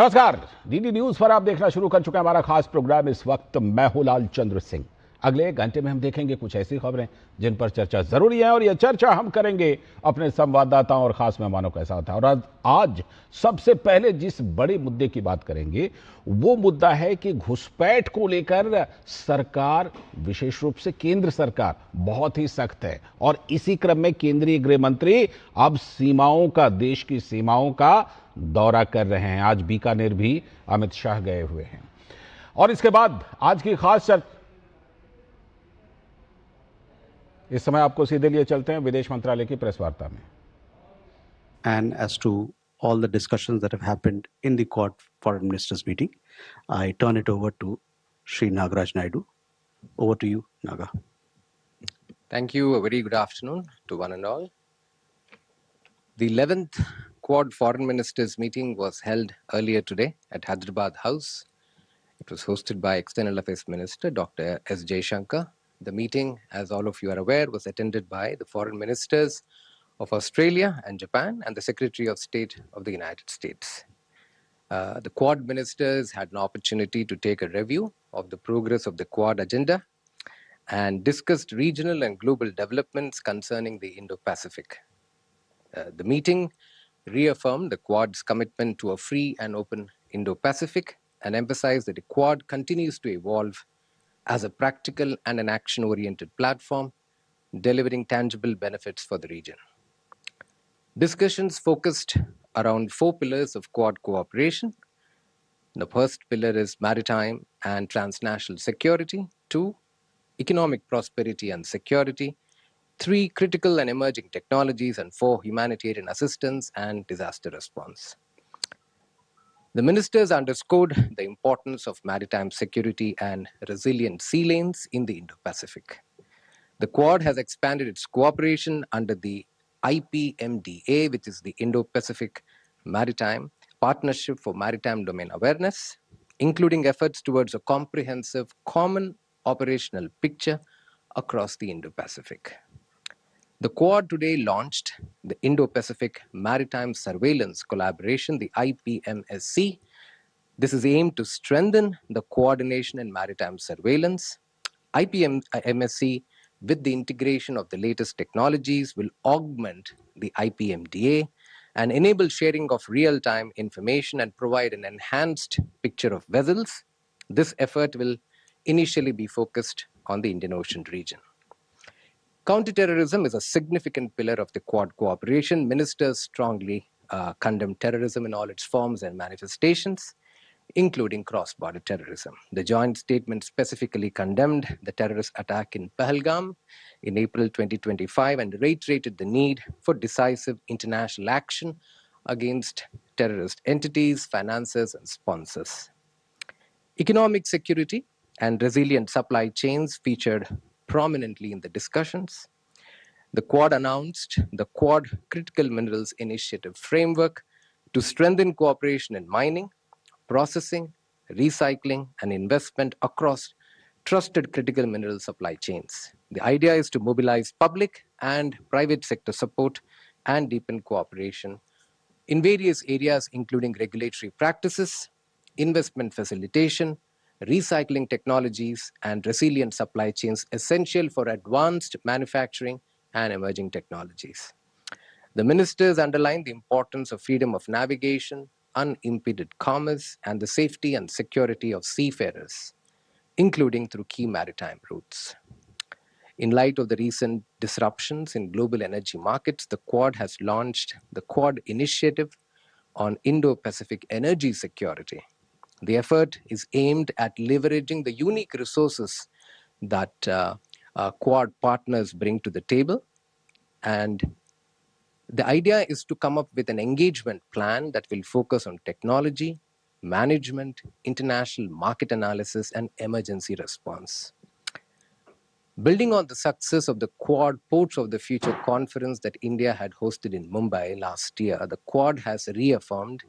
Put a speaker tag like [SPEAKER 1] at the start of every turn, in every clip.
[SPEAKER 1] नमस्कार। DD news पर आप देखना शुरू कर चुके हैं हमारा खास प्रोग्राम। इस वक्त मैं हूं लाल चंद्र सिंह। अगले 1 घंटे में हम देखेंगे कुछ ऐसी खबरें जिन पर चर्चा जरूरी है, और यह चर्चा हम करेंगे अपने संवाददाताओं और खास मेहमानों के साथ। और आज सबसे पहले जिस बड़े मुद्दे की बात करेंगे वो मुद्दा है कि घुसपैठ को लेकर सरकार, विशेष रूप से केंद्र सरकार, बहुत ही सख्त है। और इसी क्रम में केंद्रीय गृह मंत्री अब सीमाओं का, देश की सीमाओं का दौरा कर रहे हैं। आज बीकानेर भी अमित शाह गए हुए हैं। और इसके बाद आज की खास चर्चा, इस समय आपको सीधे लिए चलते हैं विदेश मंत्रालय की प्रेस वार्ता में।
[SPEAKER 2] And as to all the discussions that have happened in the Quad Foreign Ministers meeting, I turn it over to Sri Nagaraj Naidu. Over to you, Naga.
[SPEAKER 3] Thank you. A very good afternoon to one and all. The 11th Quad Foreign Ministers meeting was held earlier today at Hyderabad House. It was hosted by External Affairs Minister Dr. S. Jaishankar. The meeting, as all of you are aware, was attended by the foreign ministers of Australia and Japan and the Secretary of State of the United States. The Quad ministers had an opportunity to take a review of the progress of the Quad agenda and discussed regional and global developments concerning the Indo-Pacific. The meeting reaffirmed the Quad's commitment to a free and open Indo-Pacific and emphasized that the Quad continues to evolve as a practical and an action-oriented platform, delivering tangible benefits for the region. Discussions focused around 4 pillars of Quad cooperation. The first pillar is maritime and transnational security. 2, economic prosperity and security. 3, critical and emerging technologies. And 4, humanitarian assistance and disaster response. The ministers underscored the importance of maritime security and resilient sea lanes in the Indo-Pacific. The Quad has expanded its cooperation under the IPMDA, which is the Indo-Pacific Maritime Partnership for Maritime Domain Awareness, including efforts towards a comprehensive common operational picture across the Indo-Pacific. The Quad today launched the Indo-Pacific Maritime Surveillance Collaboration, the IPMSC. This is aimed to strengthen the coordination in maritime surveillance. IPMSC, with the integration of the latest technologies, will augment the IPMDA and enable sharing of real-time information and provide an enhanced picture of vessels. This effort will initially be focused on the Indian Ocean region. Counterterrorism is a significant pillar of the Quad cooperation. Ministers strongly condemn terrorism in all its forms and manifestations, including cross-border terrorism. The joint statement specifically condemned the terrorist attack in Pahalgam in April 2025 and reiterated the need for decisive international action against terrorist entities, financiers, and sponsors. Economic security and resilient supply chains featured prominently in the discussions. The Quad announced the Quad Critical Minerals Initiative framework to strengthen cooperation in mining, processing, recycling, and investment across trusted critical mineral supply chains. The idea is to mobilize public and private sector support and deepen cooperation in various areas, including regulatory practices, investment facilitation, recycling technologies, and resilient supply chains essential for advanced manufacturing and emerging technologies. The ministers underlined the importance of freedom of navigation, unimpeded commerce, and the safety and security of seafarers, including through key maritime routes. In light of the recent disruptions in global energy markets, the Quad has launched the Quad Initiative on Indo-Pacific Energy Security. The effort is aimed at leveraging the unique resources that Quad partners bring to the table, and the idea is to come up with an engagement plan that will focus on technology, management, international market analysis, and emergency response. Building on the success of the Quad Ports of the Future conference that India had hosted in Mumbai last year, the Quad has reaffirmed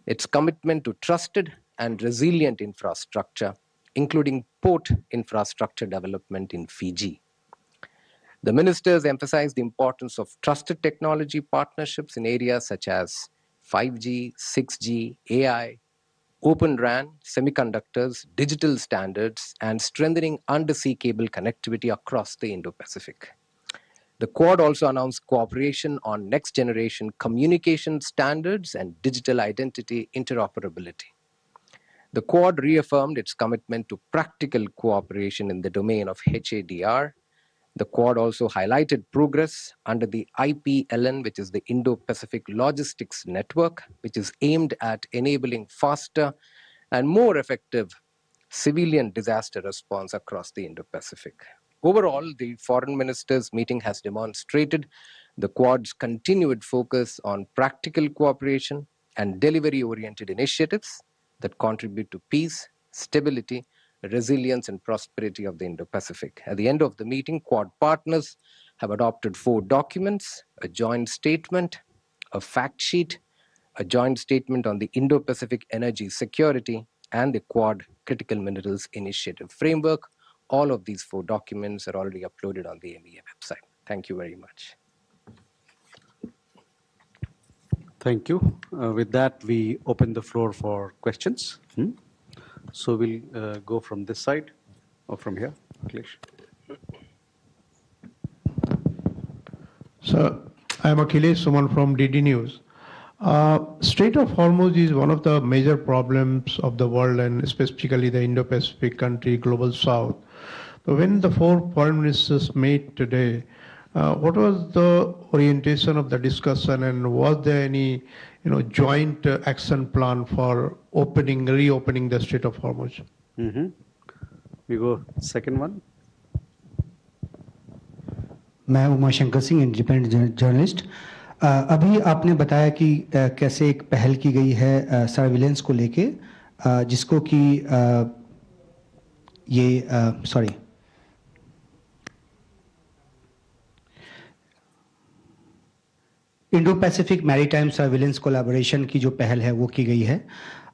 [SPEAKER 3] its commitment to trusted and resilient infrastructure, including port infrastructure development in Fiji. The ministers emphasized the importance of trusted technology partnerships in areas such as 5G, 6G, AI, Open RAN, semiconductors, digital standards, and strengthening undersea cable connectivity across the Indo-Pacific. The Quad also announced cooperation on next-generation communication standards and digital identity interoperability. The Quad reaffirmed its commitment to practical cooperation in the domain of HADR. The Quad also highlighted progress under the IPLN, which is the Indo-Pacific Logistics Network, which is aimed at enabling faster and more effective civilian disaster response across the Indo-Pacific. Overall, the foreign ministers' meeting has demonstrated the Quad's continued focus on practical cooperation and delivery-oriented initiatives that contribute to peace, stability, resilience, and prosperity of the Indo-Pacific. At the end of the meeting, Quad partners have adopted 4 documents: a joint statement, a fact sheet, a joint statement on the Indo-Pacific energy security, and the Quad Critical Minerals Initiative framework. All of these 4 documents are already uploaded on the MEA website. Thank you very much.
[SPEAKER 2] Thank you. With that, we open the floor for questions. So we'll go from this side or from here. Akhilesh.
[SPEAKER 4] So I'm Akhilesh Suman from DD News. Strait of Hormuz is one of the major problems of the world and specifically the Indo-Pacific country, Global South. So when the 4 foreign ministers met today, what was the orientation of the discussion and was there any joint action plan for reopening the Strait of Hormuz?
[SPEAKER 2] We go second one.
[SPEAKER 5] मैं Uma Shankar Singh independent journalist. अभी आपने बताया कि कैसे एक पहल की गई है सर्विलेंस को लेके जिसको कि Indo Pacific maritime surveillance collaboration की जो पहल है वो की गई है।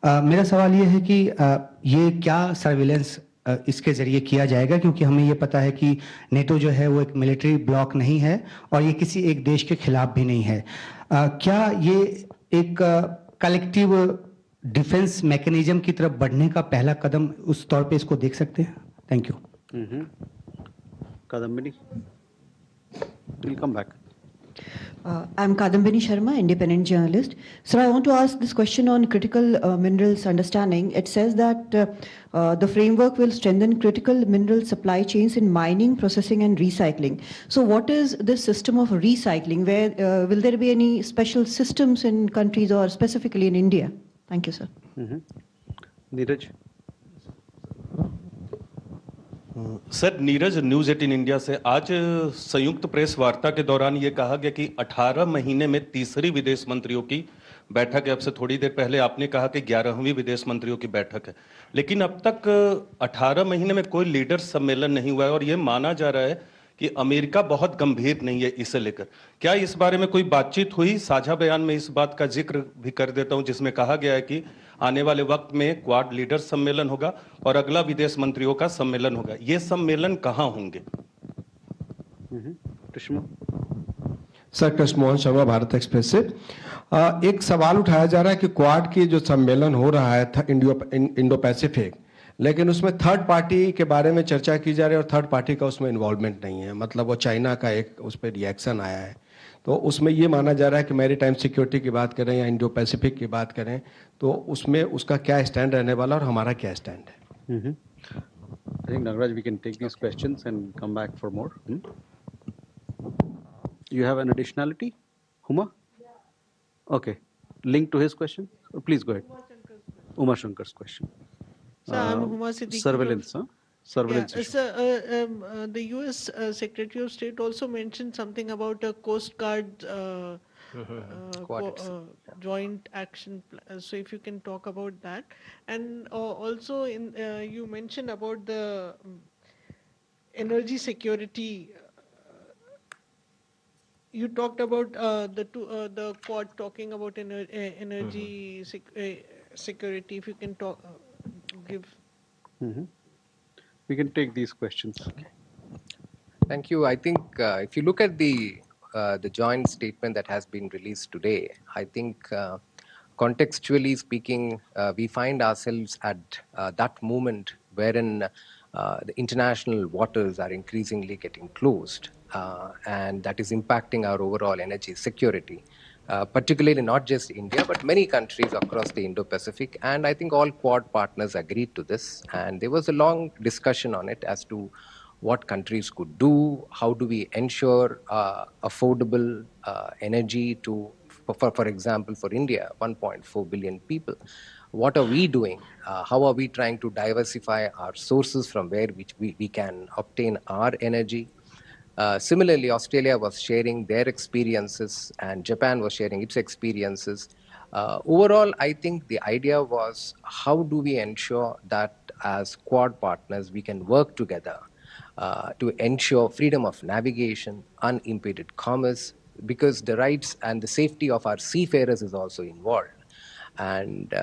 [SPEAKER 5] मेरा सवाल ये है कि ये क्या सर्विलेंस इसके ज़रिए किया जाएगा, क्योंकि हमें ये पता है कि नेटो जो है वो एक मिलिट्री ब्लॉक नहीं है और ये किसी एक देश के खिलाफ भी नहीं है। क्या ये एक कलेक्टिव डिफेंस मैकेनिज्म की तरफ बढ़ने का पहला कदम उस तौर पे इसको देख सकते हैं? Thank you.
[SPEAKER 2] Kadambini, we'll come back.
[SPEAKER 6] I'm Kadambini Sharma, independent journalist. So I want to ask this question on critical minerals understanding. It says that the framework will strengthen critical mineral supply chains in mining, processing and recycling. So what is this system of recycling? Where will there be any special systems in countries or specifically in India? Thank you, sir.
[SPEAKER 2] Neeraj.
[SPEAKER 7] Sir, Neeraj, news 18 India से। आज संयुक्त press वार्ता के दौरान ये कहा गया कि 18 महीने में तीसरी विदेश मंत्रियों की बैठक है। अब से थोड़ी देर पहले आपने कहा कि 11वीं विदेश मंत्रियों की बैठक है, लेकिन अब तक 18 महीने में कोई लीडर सम्मेलन नहीं हुआ है और ये माना जा रहा है कि अमेरिका बहुत गंभीर नहीं है इसे लेकर। क्या इस बारे में कोई बातचीत हुई? साझा बयान में इस बात का जिक्र भी कर देता हूं जिसमें कहा गया है कि आने वाले वक्त में क्वाड लीडर सम्मेलन होगा और अगला विदेश मंत्रियों का सम्मेलन होगा। ये सम्मेलन कहां होंगे?
[SPEAKER 8] सर, कृष्णमोहन शर्मा, भारत एक्सप्रेस से। एक सवाल उठाया जा रहा है कि क्वाड की जो सम्मेलन हो रहा है इंडो पैसिफिक, लेकिन उसमें थर्ड पार्टी के बारे में चर्चा की जा रही है और थर्ड पार्टी का उसमें इन्वॉल्वमेंट नहीं है। मतलब वो चाइना का एक उस पर रिएक्शन आया है, तो उसमें ये माना जा रहा है कि मैरीटाइम सिक्योरिटी की बात करें या इंडो पैसिफिक की बात करें तो उसमें उसका क्या स्टैंड रहने वाला और हमारा क्या स्टैंड है।
[SPEAKER 2] I think Nagaraj, we can take these questions and come back for more. You have an additionality, Huma? Okay, linked to his question. Please go ahead. Uma Shankar's question.
[SPEAKER 9] So I'm Huma Siddiqui.
[SPEAKER 2] Surveillance, huh? Surveillance.
[SPEAKER 9] Yeah, the U.S. Secretary of State also mentioned something about a Coast Guard joint action. So if you can talk about that, and also you mentioned about the energy security. You talked about the Quad talking about energy security. If you can talk, give.
[SPEAKER 2] We can take these questions.
[SPEAKER 3] Okay. Thank you. I think if you look at the joint statement that has been released today, I think Contextually speaking, we find ourselves at that moment wherein the international waters are increasingly getting closed, and that is impacting our overall energy security, particularly not just India, but many countries across the Indo-Pacific. And I think all Quad partners agreed to this. And there was a long discussion on it as to what countries could do, how do we ensure affordable energy to, for example, for India, 1.4 billion people. What are we doing? How are we trying to diversify our sources from where we can obtain our energy? Similarly, Australia was sharing their experiences and Japan was sharing its experiences. Overall, I think the idea was how do we ensure that as Quad partners we can work together to ensure freedom of navigation, unimpeded commerce, because the rights and the safety of our seafarers is also involved. And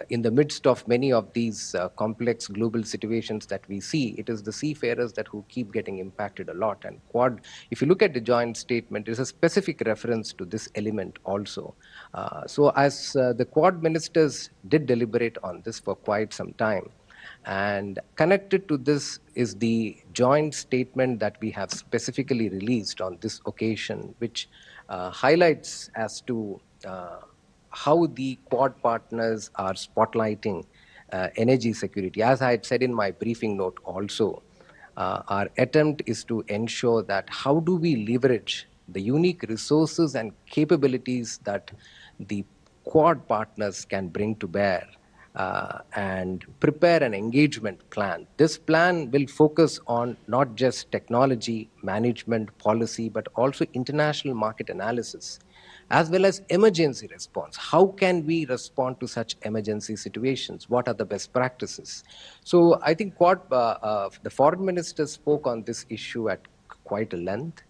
[SPEAKER 3] in the midst of many of these complex global situations that we see, it is the seafarers that who keep getting impacted a lot. And Quad, if you look at the joint statement, there's a specific reference to this element also. So as the Quad ministers did deliberate on this for quite some time, and connected to this is the joint statement that we have specifically released on this occasion, which highlights as to how the Quad partners are spotlighting energy security. As I had said in my briefing note also, our attempt is to ensure that how do we leverage the unique resources and capabilities that the Quad partners can bring to bear and prepare an engagement plan. This plan will focus on not just technology, management, policy, but also international market analysis, as well as emergency response. How can we respond to such emergency situations? What are the best practices? So I think the foreign minister spoke on this issue at quite a length.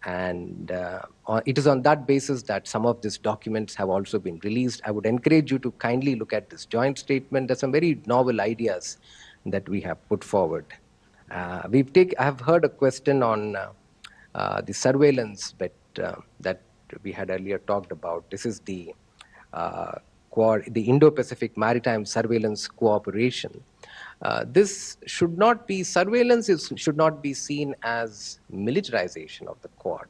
[SPEAKER 3] And it is on that basis that some of these documents have also been released. I would encourage you to kindly look at this joint statement. There's some very novel ideas that we have put forward. I have heard a question on the surveillance bit that we had earlier talked about. This is the Indo-Pacific Maritime Surveillance Cooperation. This should not be, should not be seen as militarization of the Quad.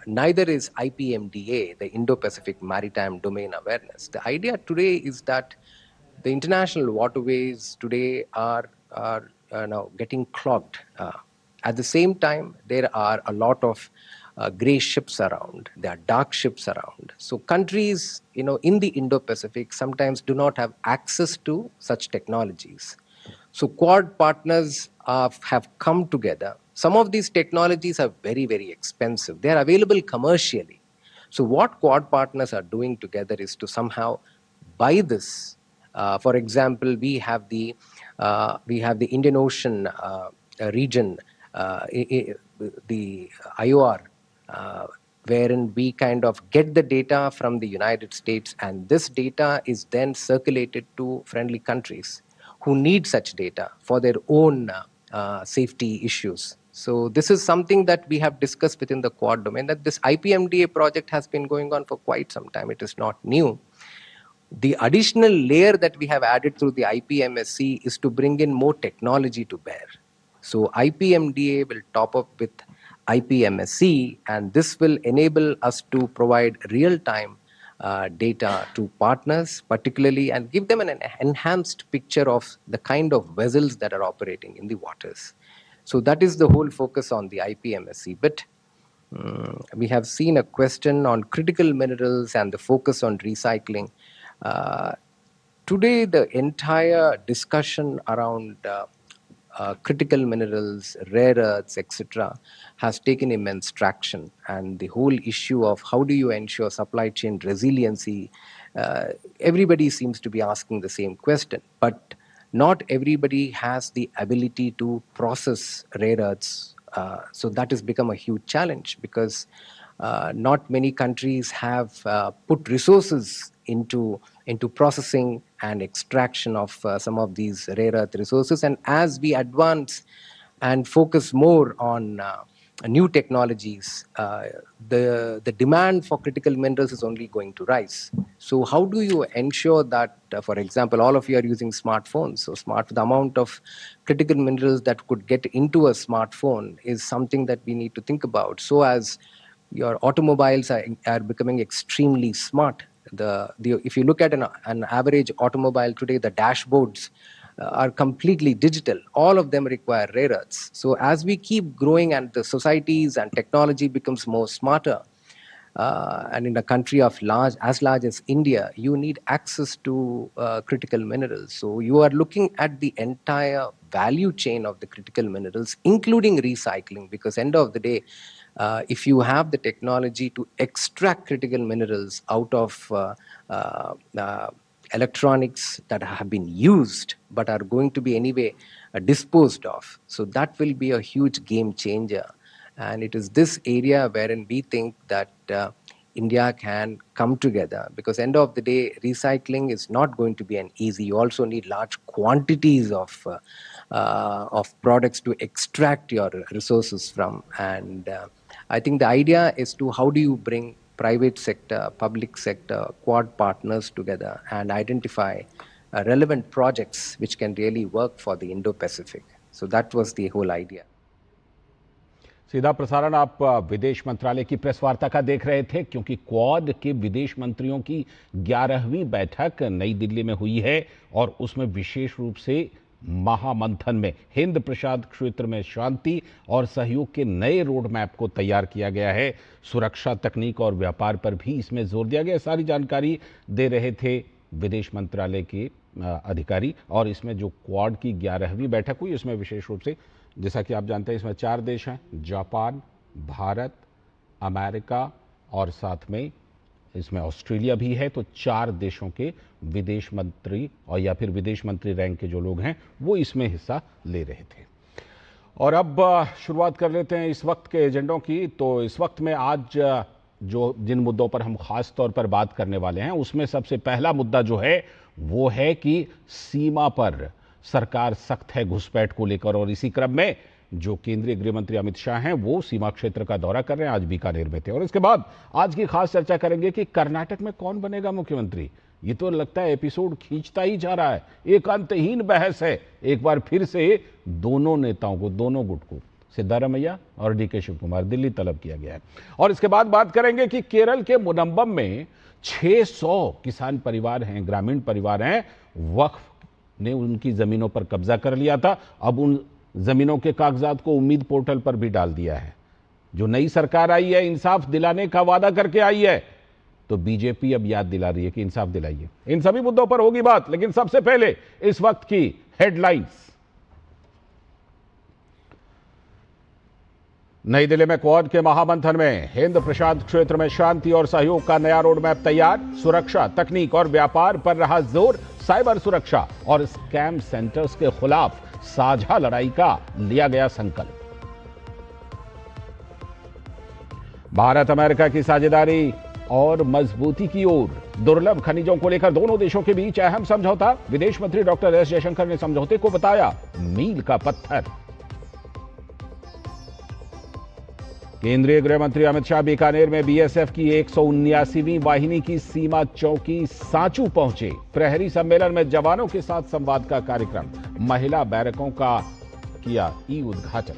[SPEAKER 3] Neither is IPMDA, the Indo-Pacific Maritime Domain Awareness. The idea today is that the international waterways today are now getting clogged. At the same time, there are a lot of gray ships around. There are dark ships around. So countries, in the Indo-Pacific sometimes do not have access to such technologies. So Quad partners have come together. Some of these technologies are very, very expensive. They are available commercially. So what Quad partners are doing together is to somehow buy this. For example, we have the Indian Ocean region, the IOR, wherein we kind of get the data from the United States, and this data is then circulated to friendly countries who need such data for their own safety issues. So this is something that we have discussed within the Quad domain, that this IPMDA project has been going on for quite some time. It is not new. The additional layer that we have added through the IPMSC is to bring in more technology to bear. So IPMDA will top up with IPMSC, and this will enable us to provide real-time data to partners particularly, and give them an enhanced picture of the kind of vessels that are operating in the waters. So that is the whole focus on the IPMSC bit. We have seen a question on critical minerals and the focus on recycling. Today, the entire discussion around critical minerals, rare earths, etc., has taken immense traction. And the whole issue of how do you ensure supply chain resiliency, everybody seems to be asking the same question. But not everybody has the ability to process rare earths. So that has become a huge challenge, because not many countries have put resources into processing and extraction of some of these rare earth resources. And as we advance and focus more on new technologies, the demand for critical minerals is only going to rise. So how do you ensure that, for example, all of you are using smartphones, so the amount of critical minerals that could get into a smartphone is something that we need to think about. So as your automobiles are becoming extremely smart, if you look at an average automobile today, the dashboards are completely digital. All of them require rare earths. So as we keep growing and the societies and technology becomes more smarter, and in a country as large as India, you need access to critical minerals. So you are looking at the entire value chain of the critical minerals, including recycling, because end of the day, if you have the technology to extract critical minerals out of electronics that have been used but are going to be anyway disposed of, so that will be a huge game changer. And it is this area wherein we think that India can come together, because end of the day, recycling is not going to be an easy. You also need large quantities of products to extract your resources from. And I think the idea is to how do you bring private sector, public sector, quad partners together and identify relevant projects which can really work for the Indo-Pacific. So that was the whole idea.
[SPEAKER 1] सीधा प्रसारण आप विदेश मंत्रालय की press वार्ता का देख रहे थे, क्योंकि क्वाड के विदेश मंत्रियों की 11वीं बैठक नई दिल्ली में हुई है और उसमें विशेष रूप से महामंथन में हिंद प्रशांत क्षेत्र में शांति और सहयोग के नए रोड मैप को तैयार किया गया है। सुरक्षा, तकनीक और व्यापार पर भी इसमें जोर दिया गया। सारी जानकारी दे रहे थे विदेश मंत्रालय के अधिकारी। और इसमें जो क्वाड की 11वीं बैठक हुई, इसमें विशेष रूप से जैसा कि आप जानते हैं इसमें 4 देश हैं, जापान, भारत, अमेरिका और साथ में इसमें ऑस्ट्रेलिया भी है। तो 4 देशों के विदेश मंत्री और या फिर विदेश मंत्री रैंक के जो लोग हैं वो इसमें हिस्सा ले रहे थे। और अब शुरुआत कर लेते हैं इस वक्त के एजेंडों की। तो इस वक्त में आज जो जिन मुद्दों पर हम खास तौर पर बात करने वाले हैं, उसमें सबसे पहला मुद्दा जो है वो है कि सीमा पर सरकार सख्त है घुसपैठ को लेकर। और इसी क्रम में जो केंद्रीय गृह मंत्री अमित शाह हैं वो सीमा क्षेत्र का दौरा कर रहे हैं, आज बीकानेर में थे। और इसके बाद आज की खास चर्चा करेंगे कि कर्नाटक में कौन बनेगा मुख्यमंत्री। ये तो लगता है एपिसोड खींचता ही जा रहा है, एक अंतहीन बहस है। एक बार फिर से दोनों नेताओं को, दोनों गुट को, सिद्धारमैया और डीके शिव कुमार, दिल्ली तलब किया गया है। और इसके बाद बात करेंगे कि केरल के मुनम्बम में 600 किसान परिवार हैं, ग्रामीण परिवार हैं, वक्फ ने उनकी जमीनों पर कब्जा कर लिया था। अब उन जमीनों के कागजात को उम्मीद पोर्टल पर भी डाल दिया है। जो नई सरकार आई है इंसाफ दिलाने का वादा करके आई है, तो बीजेपी अब याद दिला रही है कि इंसाफ दिलाइए। इन सभी मुद्दों पर होगी बात, लेकिन सबसे पहले इस वक्त की हेडलाइंस। नई दिल्ली में क्वाड के महामंथन में हिंद प्रशांत क्षेत्र में शांति और सहयोग का नया रोड मैप तैयार। सुरक्षा, तकनीक और व्यापार पर रहा जोर। साइबर सुरक्षा और स्कैम सेंटर्स के खिलाफ साझा लड़ाई का लिया गया संकल्प। भारत अमेरिका की साझेदारी और मजबूती की ओर। दुर्लभ खनिजों को लेकर दोनों देशों के बीच अहम समझौता। विदेश मंत्री डॉक्टर एस जयशंकर ने समझौते को बताया मील का पत्थर। केंद्रीय गृह मंत्री अमित शाह बीकानेर में बीएसएफ की 179वीं वाहिनी की सीमा चौकी सांचू पहुंचे। प्रहरी सम्मेलन में जवानों के साथ संवाद का कार्यक्रम। महिला बैरकों का किया ई उद्घाटन।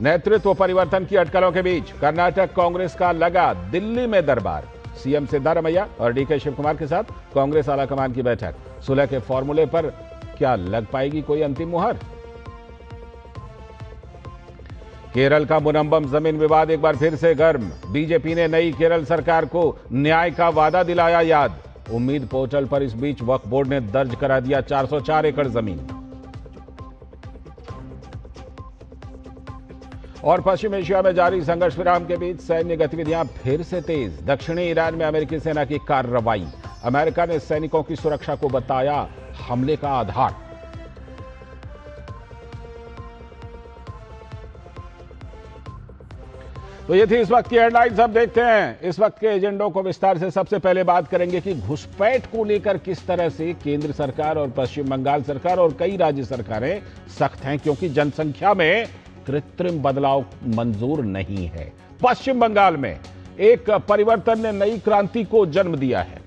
[SPEAKER 1] नेतृत्व परिवर्तन की अटकलों के बीच कर्नाटक कांग्रेस का लगा दिल्ली में दरबार। सीएम सिद्धारमैया और डीके शिव कुमार के साथ कांग्रेस आलाकमान की बैठक। सुलह के फॉर्मूले पर क्या लग पाएगी कोई अंतिम मुहर। केरल का मुनम्बम जमीन विवाद एक बार फिर से गर्म। बीजेपी ने नई केरल सरकार को न्याय का वादा दिलाया याद। उम्मीद पोर्टल पर इस बीच वक्फ बोर्ड ने दर्ज करा दिया 404 एकड़ जमीन। और पश्चिम एशिया में जारी संघर्ष विराम के बीच सैन्य गतिविधियां फिर से तेज। दक्षिणी ईरान में अमेरिकी सेना की कार्रवाई। अमेरिका ने सैनिकों की सुरक्षा को बताया हमले का आधार। तो ये थी इस वक्त की हेडलाइंस। अब देखते हैं इस वक्त के एजेंडों को विस्तार से। सबसे पहले बात करेंगे कि घुसपैठ को लेकर किस तरह से केंद्र सरकार और पश्चिम बंगाल सरकार और कई राज्य सरकारें सख्त हैं, क्योंकि जनसंख्या में कृत्रिम बदलाव मंजूर नहीं है। पश्चिम बंगाल में एक परिवर्तन ने नई क्रांति को जन्म दिया है।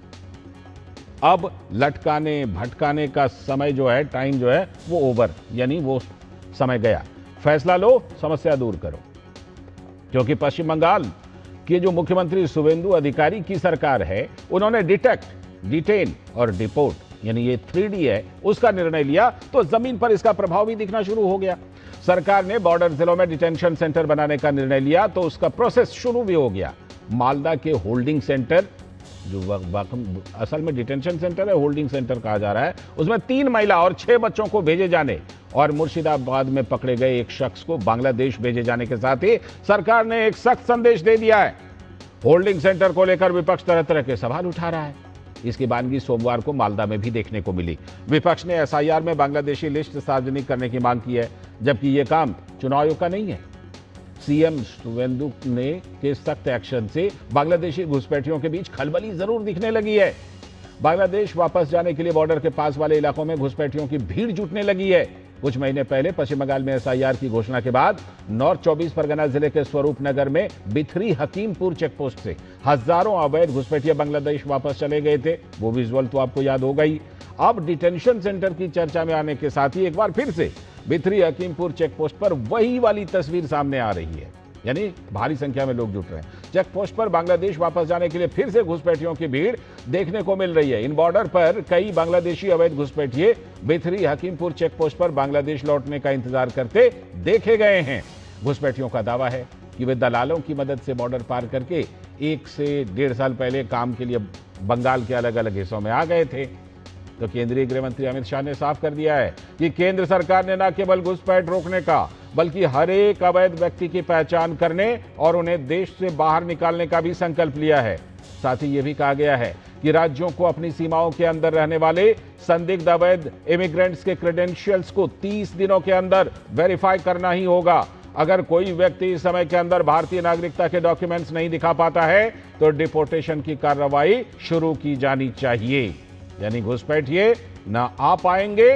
[SPEAKER 1] अब लटकाने भटकाने का समय जो है, टाइम जो है वो ओवर, यानी वो समय गया। फैसला लो, समस्या दूर करो। क्योंकि पश्चिम बंगाल के जो मुख्यमंत्री शुवेंदु अधिकारी की सरकार है, उन्होंने डिटेक्ट, डिटेन और डिपोर्ट यानी ये 3D है, उसका निर्णय लिया तो जमीन पर इसका प्रभाव भी दिखना शुरू हो गया। सरकार ने बॉर्डर जिलों में डिटेंशन सेंटर बनाने का निर्णय लिया तो उसका प्रोसेस शुरू भी हो गया। मालदा के होल्डिंग सेंटर, जो असल में डिटेंशन सेंटर है, होल्डिंग सेंटर कहा जा रहा है, उसमें 3 महिला और 6 बच्चों को भेजे जाने और मुर्शिदाबाद में पकड़े गए एक शख्स को बांग्लादेश भेजे जाने के साथ ही सरकार ने एक सख्त संदेश दे दिया है। होल्डिंग सेंटर को लेकर विपक्ष तरह तरह के सवाल उठा रहा है। इसकी बानगी सोमवार को मालदा में भी देखने को मिली। विपक्ष ने एसआईआर में बांग्लादेशी लिस्ट सार्वजनिक करने की मांग की है, जबकि यह काम चुनाव आयोग का नहीं है। सीएम शुवेंदु ने के सख्त एक्शन से बांग्लादेशी घुसपैठियों के बीच खलबली जरूर दिखने लगी है। बांग्लादेश वापस जाने के लिए बॉर्डर के पास वाले इलाकों में घुसपैठियों की भीड़ जुटने लगी है। कुछ महीने पहले पश्चिम बंगाल में एसआईआर की घोषणा के बाद नॉर्थ 24 परगना जिले के स्वरूप नगर में बिथरी हकीमपुर चेकपोस्ट से हजारों अवैध घुसपैठिए बांग्लादेश वापस चले गए थे। वो विजुअल तो आपको याद होगा ही। अब डिटेंशन सेंटर की चर्चा में आने के साथ ही एक बार फिर से बिथरी हकीमपुर चेकपोस्ट पर वही वाली तस्वीर सामने आ रही है, यानी भारी संख्या में लोग जुट रहे हैं। चेकपोस्ट पर बांग्लादेश वापस जाने के लिए फिर से घुसपैठियों की भीड़ देखने को मिल रही है। इन बॉर्डर पर कई बांग्लादेशी अवैध घुसपैठिए बिथरी हकीमपुर चेकपोस्ट पर बांग्लादेश लौटने का इंतजार करते देखे गए हैं। घुसपैठियों का दावा है कि वे दलालों की मदद से बॉर्डर पार करके 1 से 1.5 साल पहले काम के लिए बंगाल के अलग अलग हिस्सों में आ गए थे। तो केंद्रीय गृह मंत्री अमित शाह ने साफ कर दिया है कि केंद्र सरकार ने न केवल घुसपैठ रोकने का बल्कि हर एक अवैध व्यक्ति की पहचान करने और उन्हें देश से बाहर निकालने का भी संकल्प लिया है। साथ ही यह भी कहा गया है कि राज्यों को अपनी सीमाओं के अंदर रहने वाले संदिग्ध अवैध इमिग्रेंट्स के क्रेडेंशियल्स को 30 दिनों के अंदर वेरीफाई करना ही होगा। अगर कोई व्यक्ति इस समय के अंदर भारतीय नागरिकता के डॉक्यूमेंट्स नहीं दिखा पाता है तो डिपोर्टेशन की कार्रवाई शुरू की जानी चाहिए। यानी घुसपैठिए न आ पाएंगे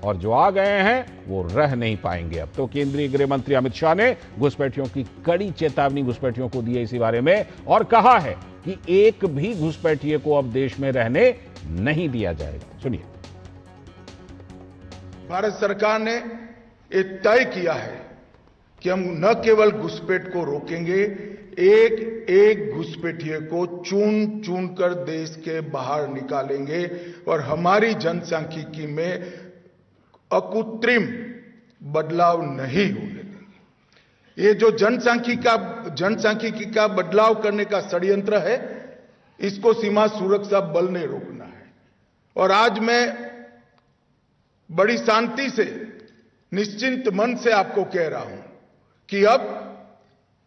[SPEAKER 1] और जो आ गए हैं वो रह नहीं पाएंगे। अब तो केंद्रीय गृह मंत्री अमित शाह ने घुसपैठियों की कड़ी चेतावनी घुसपैठियों को दी है इसी बारे में और कहा है कि एक भी घुसपैठिए को अब देश में रहने नहीं दिया जाएगा। सुनिए।
[SPEAKER 10] भारत सरकार ने ये तय किया है कि हम न केवल घुसपैठ को रोकेंगे, एक एक घुसपैठिए को चुन चुन कर देश के बाहर निकालेंगे और हमारी जनसांख्यिकी में अकृत्रिम बदलाव नहीं होने देंगे। ये जो जनसांख्यिकी का बदलाव करने का षड्यंत्र है, इसको सीमा सुरक्षा बल ने रोकना है। और आज मैं बड़ी शांति से, निश्चिंत मन से आपको कह रहा हूं कि अब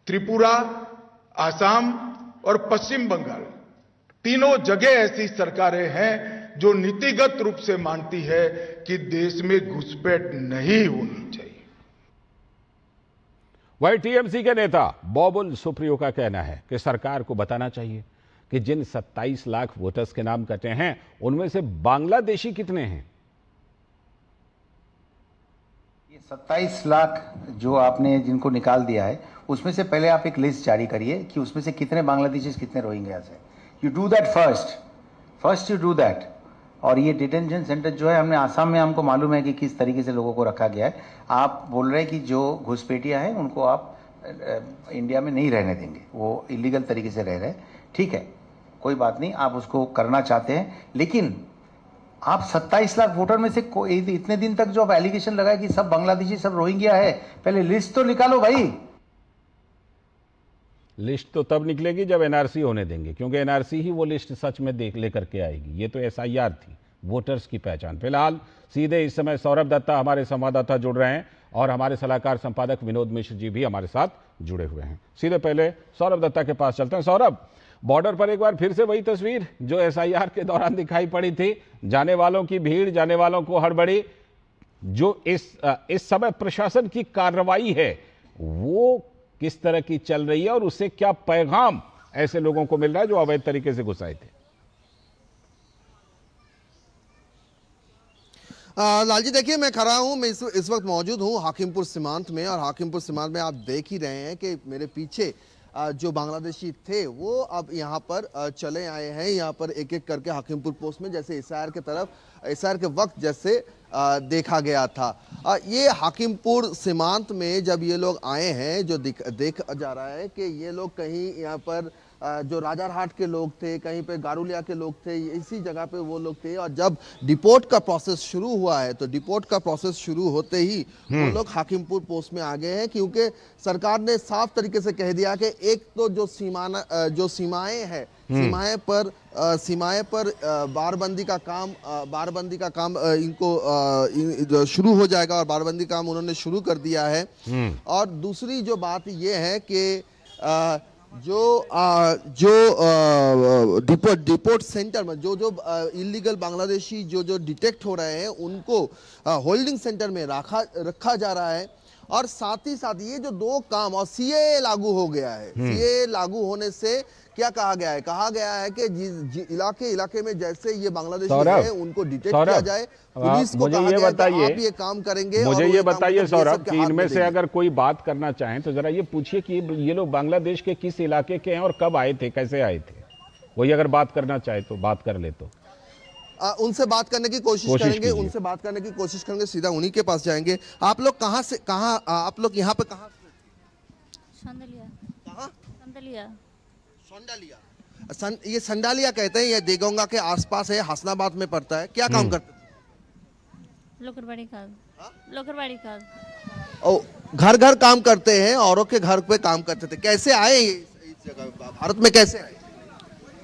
[SPEAKER 10] त्रिपुरा, आसाम और पश्चिम बंगाल तीनों जगह ऐसी सरकारें हैं जो नीतिगत रूप से मानती है कि देश में घुसपैठ नहीं होनी चाहिए।
[SPEAKER 1] वही टीएमसी के नेता बाबुल सुप्रियो का कहना है कि सरकार को बताना चाहिए कि जिन 27 लाख वोटर्स के नाम कटे हैं उनमें से बांग्लादेशी कितने हैं।
[SPEAKER 11] 27 लाख जो आपने जिनको निकाल दिया है उसमें से पहले आप एक लिस्ट जारी करिए कि उसमें से कितने बांग्लादेशी कितने रोहिंग्यास हैं। You do that first you do that. और ये डिटेंशन सेंटर जो है हमने आसाम में, हमको मालूम है कि किस तरीके से लोगों को रखा गया है। आप बोल रहे हैं कि जो घुसपैठिया हैं उनको आप इंडिया में नहीं रहने देंगे, वो इलीगल तरीके से रह रहे हैं। ठीक है, कोई बात नहीं, आप उसको करना चाहते हैं, लेकिन आप 27 लाख वोटर में से इतने दिन तक जो आप एलिगेशन लगाए कि सब बांग्लादेशी, सब रोहिंग्या है, पहले लिस्ट तो निकालो भाई।
[SPEAKER 1] लिस्ट तो तब निकलेगी जब एनआरसी होने देंगे, क्योंकि एनआरसी ही वो लिस्ट सच में देख लेकर के आएगी। ये तो एसआईआर थी, वोटर्स की पहचान। फिलहाल सीधे इस समय सौरभ दत्ता हमारे संवाददाता जुड़ रहे हैं और हमारे सलाहकार संपादक विनोद मिश्र जी भी हमारे साथ जुड़े हुए हैं। सीधे पहले सौरभ दत्ता के पास चलते हैं। सौरभ, बॉर्डर पर एक बार फिर से वही तस्वीर जो एसआईआर के दौरान दिखाई पड़ी थी, जाने वालों की भीड़, जाने वालों को हड़बड़ी। जो इस समय प्रशासन की कार्रवाई है वो किस तरह की चल रही है और उससे क्या पैगाम ऐसे लोगों को मिल रहा है जो अवैध तरीके से घुस आए थे?
[SPEAKER 12] लालजी देखिए, मैं खड़ा हूँ, मैं इस वक्त मौजूद हूँ हाकिमपुर सीमांत में, और हाकिमपुर सीमांत में आप देख ही रहे हैं कि मेरे पीछे जो बांग्लादेशी थे वो अब यहाँ पर चले आए हैं, यहाँ पर एक एक करके हाकिमपुर पोस्ट में, जैसे एसआईआर के वक्त जैसे देखा गया था। ये हाकिमपुर सीमांत में जब ये लोग आए हैं, जो देख जा रहा है कि ये लोग कहीं यहाँ पर जो राजारहाट के लोग थे, कहीं पे गारुलिया के लोग थे, इसी जगह पे वो लोग थे। और जब डिपोर्ट का प्रोसेस शुरू हुआ है तो डिपोर्ट का प्रोसेस शुरू होते ही वो लोग हाकिमपुर पोस्ट में आ गए हैं, क्योंकि सरकार ने साफ तरीके से कह दिया कि एक तो जो सीमाएं हैं, सीमाएं पर बारबंदी का काम इनको शुरू हो जाएगा, और बारबंदी काम उन्होंने शुरू कर दिया है। और दूसरी जो बात ये है कि जो डिपोर्ट सेंटर में जो इलीगल बांग्लादेशी जो डिटेक्ट हो रहे हैं उनको होल्डिंग सेंटर में रखा जा रहा है। और साथ ही साथ ये जो दो काम, और सीए लागू हो गया है, सीए लागू होने से क्या कहा गया है कि इलाके में जैसे ये बांग्लादेशी हैं उनको डिटेक्ट किया जाए, पुलिस को कहा गया कि आप ये काम करेंगे।
[SPEAKER 1] मुझे ये बताइए सौरभ कि इनमें से अगर कोई बात करना चाहें तो जरा ये पूछिए कि ये लोग बांग्लादेश के किस इलाके के हैं और कब आए थे, कैसे आए थे। वही अगर बात करना चाहे तो बात कर ले, तो
[SPEAKER 12] उनसे बात करने की कोशिश करेंगे, सीधा उन्हीं के पास जाएंगे। आप लोग आप लोग यहाँ पे कहाँ? ये संडालिया कहते हैं, ये देगोंगा के आसपास है, हसनाबाद में पड़ता है। क्या काम करते थे?
[SPEAKER 13] लोकरबाड़ी का
[SPEAKER 12] घर घर काम करते हैं, औरों के घर पे काम करते थे। कैसे आए इस जगह, भारत में कैसे आए?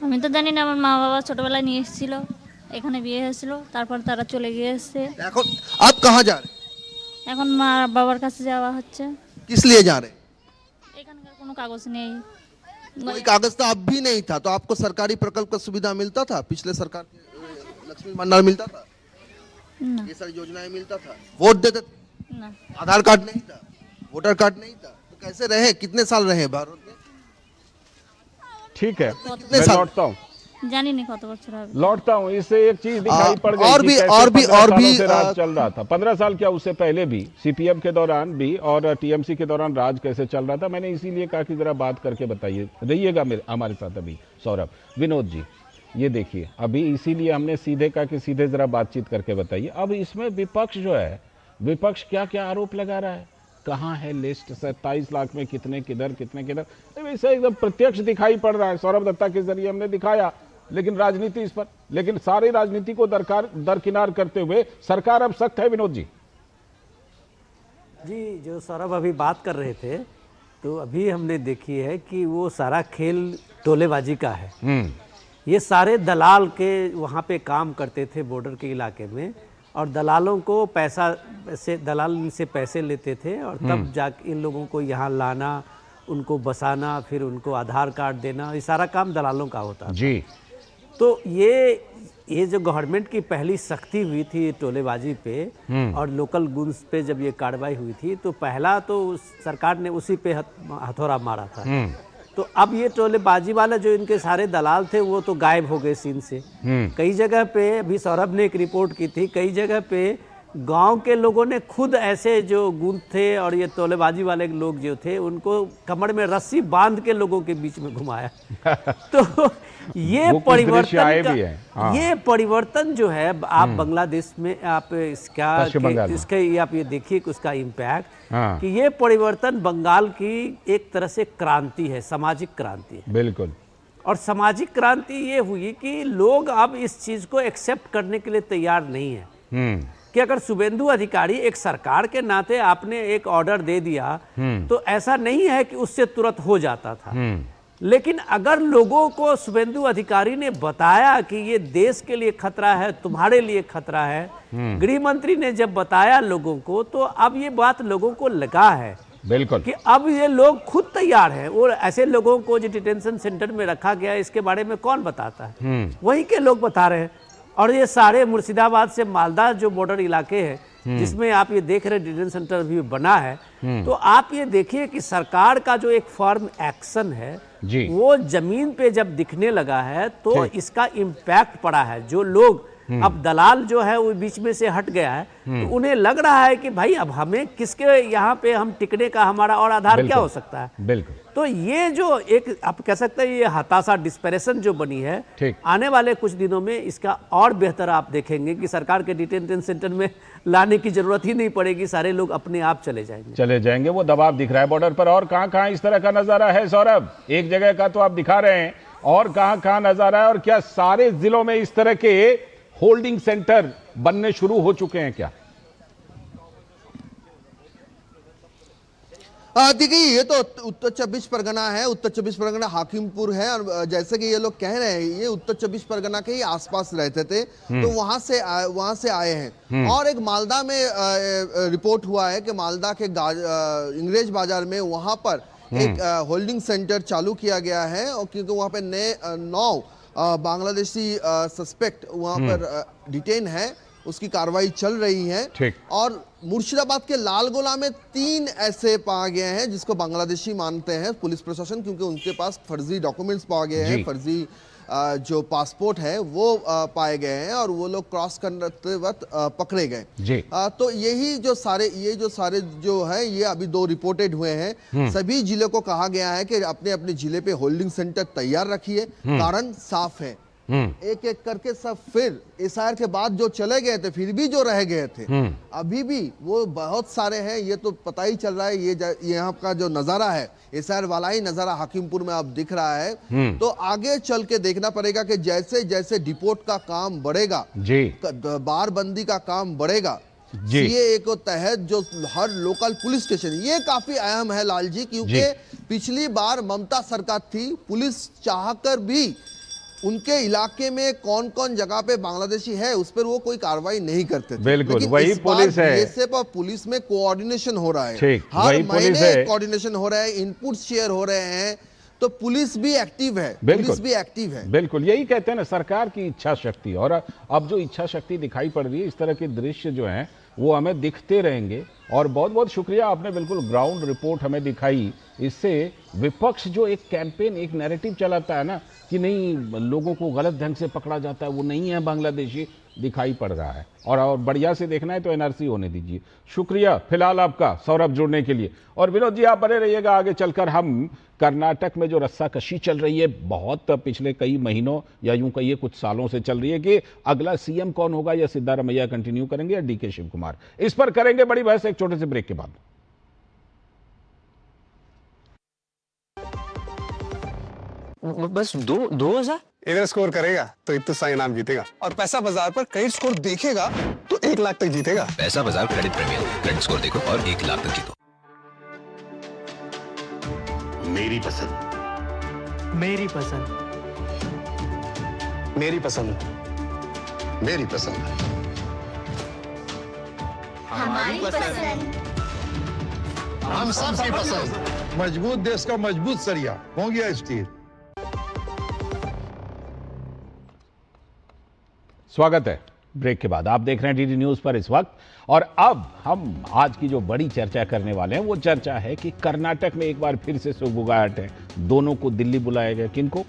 [SPEAKER 13] আমি তো জানি না, আমার মা বাবা ছোটবেলায় নিয়ে এসেছিল, এখানে বিয়ে হয়েছিল, তারপর তারা চলে গিয়েছে।
[SPEAKER 12] এখন आप कहाँ जा रहे?
[SPEAKER 13] এখন মা বাবার কাছে যাওয়া হচ্ছে।
[SPEAKER 12] किस लिए जा रहे?
[SPEAKER 13] এখানকার কোনো কাগজ নেই।
[SPEAKER 12] कोई कागज तो अब भी नहीं था, तो आपको सरकारी प्रकल्प का सुविधा मिलता था? पिछले सरकार के लक्ष्मी भंडार मिलता था, ये सारी योजनाएं मिलता था, वोट देते थे
[SPEAKER 13] ना,
[SPEAKER 12] आधार कार्ड नहीं था, वोटर कार्ड नहीं था, तो कैसे रहे? कितने साल रहे भारत में?
[SPEAKER 1] ठीक है, मैं लौटता हूँ,
[SPEAKER 13] जानी नहीं कत बच्चर হবে।
[SPEAKER 1] लौटता हूँ। इससे एक चीज दिखाई पड़ गई
[SPEAKER 12] और भी
[SPEAKER 1] राज चल रहा था। 15 साल क्या, उससे पहले भी सीपीएम के दौरान भी और टीएमसी के दौरान राज कैसे चल रहा था। मैंने इसीलिए कहा कि जरा बात करके बताइए, रहिएगा हमारे साथ अभी सौरभ। विनोद जी ये देखिए, अभी इसीलिए हमने सीधे कहा कि सीधे जरा बातचीत करके बताइए। अब इसमें विपक्ष जो है, विपक्ष क्या क्या आरोप लगा रहा है, कहाँ है लिस्ट, 27 लाख में कितने किधर, वैसे एकदम प्रत्यक्ष दिखाई पड़ रहा है। सौरभ दत्ता के जरिए हमने दिखाया, लेकिन राजनीति इस पर, लेकिन सारी राजनीति को दरकिनार करते हुए सरकार अब सख्त है। विनोद जी
[SPEAKER 14] जो सौरभ अभी बात कर रहे थे, तो अभी हमने देखी है कि वो सारा खेल टोलेबाजी का है। ये सारे दलाल के वहाँ पे काम करते थे बॉर्डर के इलाके में, और दलालों को दलाल इनसे पैसे लेते थे, और तब जाके इन लोगों को यहाँ लाना, उनको बसाना, फिर उनको आधार कार्ड देना, ये सारा काम दलालों का होता
[SPEAKER 1] जी।
[SPEAKER 14] तो ये जो गवर्नमेंट की पहली सख्ती हुई थी टोलेबाजी पे और लोकल गुड्स पे, जब ये कार्रवाई हुई थी, तो पहला तो सरकार ने उसी पे हथौड़ा मारा था। तो अब ये टोलेबाजी वाले जो इनके सारे दलाल थे वो तो गायब हो गए सीन से। कई जगह पे, अभी सौरभ ने एक रिपोर्ट की थी, कई जगह पे गांव के लोगों ने खुद ऐसे जो गुंड थे और ये टोलेबाजी वाले लोग जो थे, उनको कमर में रस्सी बांध के लोगों के बीच में घुमाया। तो ये परिवर्तन जो है, आप बांग्लादेश में आप इसका आप ये देखिए कि उसका इम्पैक्ट, कि ये परिवर्तन बंगाल की एक तरह से क्रांति है, सामाजिक क्रांति है।
[SPEAKER 1] बिल्कुल।
[SPEAKER 14] और सामाजिक क्रांति ये हुई कि लोग अब इस चीज को एक्सेप्ट करने के लिए तैयार नहीं है कि अगर शुभेंदु अधिकारी एक सरकार के नाते आपने एक ऑर्डर दे दिया, तो ऐसा नहीं है कि उससे तुरंत हो जाता था। लेकिन अगर लोगों को शुभेंदु अधिकारी ने बताया कि ये देश के लिए खतरा है, तुम्हारे लिए खतरा है, गृह मंत्री ने जब बताया लोगों को, तो अब ये बात लोगों को लगा है
[SPEAKER 1] बिल्कुल
[SPEAKER 14] कि अब ये लोग खुद तैयार हैं। और ऐसे लोगों को जो डिटेंशन सेंटर में रखा गया है, इसके बारे में कौन बताता है? वहीं के लोग बता रहे हैं। और ये सारे मुर्शिदाबाद से मालदा जो बॉर्डर इलाके हैं, जिसमें आप ये देख रहे डिटेंशन सेंटर भी बना है, तो आप ये देखिए कि सरकार का जो एक फर्म एक्शन है वो जमीन पे जब दिखने लगा है, तो इसका इम्पैक्ट पड़ा है। जो लोग अब दलाल जो है वो बीच में से हट गया है, तो उन्हें लग रहा है कि भाई अब हमें किसके यहाँ पे हम टिकने का हमारा और आधार क्या हो सकता है।
[SPEAKER 1] बिल्कुल।
[SPEAKER 14] तो ये जो एक आप कह सकते हैं ये हताशा, डिस्परेशन जो बनी है, आने वाले कुछ दिनों में इसका और बेहतर आप देखेंगे कि सरकार के डिटेंशन सेंटर में लाने की जरूरत ही नहीं पड़ेगी, सारे लोग अपने आप चले जाएंगे।
[SPEAKER 1] वो दबाव दिख रहा है बॉर्डर पर। और कहां-कहां इस तरह का नजारा है सौरभ? एक जगह का तो आप दिखा रहे हैं, और कहां-कहां नजारा है? और क्या सारे जिलों में इस तरह के होल्डिंग सेंटर बनने शुरू हो चुके हैं क्या?
[SPEAKER 12] देखिए, ये तो उत्तर 24 परगना है, उत्तर 24 परगना हाकिमपुर है, और जैसे कि ये लोग कह रहे हैं ये उत्तर 24 परगना के ही आसपास रहते थे, तो वहां से आए हैं। और एक मालदा में रिपोर्ट हुआ है कि मालदा के इंग्रेज बाजार में वहां पर एक होल्डिंग सेंटर चालू किया गया है, और क्योंकि वहां पे 9 बांग्लादेशी सस्पेक्ट वहां पर डिटेन है, उसकी कार्रवाई चल रही है। और मुर्शिदाबाद के लालगोला में 3 ऐसे पाए गए हैं जिसको बांग्लादेशी मानते हैं पुलिस प्रशासन, क्योंकि उनके पास फर्जी डॉक्यूमेंट्स पाए गए हैं, फर्जी जो पासपोर्ट है वो पाए गए हैं, और वो लोग क्रॉस करते वक्त पकड़े गए। तो ये जो सारे जो है ये अभी 2 रिपोर्टेड हुए हैं। सभी जिले को कहा गया है कि अपने अपने जिले पे होल्डिंग सेंटर तैयार रखिए, कारण साफ है। एक एक करके सब फिर एसआईआर के बाद जो चले गए थे, फिर भी जो रह गए थे, अभी भी वो बहुत सारे हैं। ये तो पता ही चल रहा है, ये यहाँ का जो नजारा है एसआईआर वाला ही नजारा हाकिमपुर में अब दिख रहा है। तो आगे चल के देखना पड़ेगा कि जैसे जैसे डिपोर्ट का काम बढ़ेगा, बारबंदी का काम बढ़ेगा, सीएए को तहत जो हर लोकल पुलिस स्टेशन, ये काफी अहम है लाल जी, क्योंकि पिछली बार ममता सरकार थी, पुलिस चाहकर भी उनके इलाके में कौन कौन जगह पे बांग्लादेशी है उस पर वो कोई कार्रवाई नहीं करते थे।
[SPEAKER 1] बिल्कुल वही पुलिस है।
[SPEAKER 12] जैसे पर पुलिस में कोऑर्डिनेशन हो रहा है, हर महीने कोऑर्डिनेशन हो रहा है, इनपुट शेयर हो रहे हैं, तो पुलिस भी एक्टिव है। बिल्कुल
[SPEAKER 1] यही कहते हैं ना, सरकार की इच्छा शक्ति। और अब जो इच्छा शक्ति दिखाई पड़ रही है, इस तरह के दृश्य जो हैं वो हमें दिखते रहेंगे। और बहुत बहुत शुक्रिया, आपने बिल्कुल ग्राउंड रिपोर्ट हमें दिखाई। इससे विपक्ष जो एक कैंपेन, एक नैरेटिव चलाता है ना कि नहीं लोगों को गलत ढंग से पकड़ा जाता है, वो नहीं है बांग्लादेशी, दिखाई पड़ रहा है। और बढ़िया से देखना है तो एनआरसी होने दीजिए। शुक्रिया फिलहाल आपका सौरभ जुड़ने के लिए। और विनोद जी आप बने रहिएगा, आगे चलकर हम कर्नाटक में जो रस्साकशी चल रही है, बहुत पिछले कई महीनों या यूं कहिए कुछ सालों से चल रही है कि अगला सीएम कौन होगा, या सिद्धारमैया कंटिन्यू करेंगे या डीके शिव कुमार, इस पर करेंगे बड़ी बहस एक छोटे से ब्रेक के बाद।
[SPEAKER 15] बस 2,000 इधर स्कोर करेगा तो इतना सा इनाम जीतेगा, और पैसा बाजार पर क्रेडिट स्कोर देखेगा तो 1 लाख तक जीतेगा।
[SPEAKER 16] पैसा बाजार क्रेडिट प्रीमियम, क्रेडिट स्कोर देखो और 1 लाख तक जीतो।
[SPEAKER 17] मेरी पसंद,
[SPEAKER 15] मेरी पसंद, मेरी पसंद,
[SPEAKER 17] मेरी पसंद,
[SPEAKER 18] हमारी पसंद,
[SPEAKER 17] हम सबकी पसंद। मजबूत देश का मजबूत सरिया हो गया स्टील।
[SPEAKER 1] स्वागत है ब्रेक के बाद, आप देख रहे हैं डीडी न्यूज पर इस वक्त। और अब हम आज की जो बड़ी चर्चा करने वाले हैं वो चर्चा है कि कर्नाटक में एक बार फिर से सुगबुगाहट है। दोनों को दिल्ली बुलाया गया, किनको?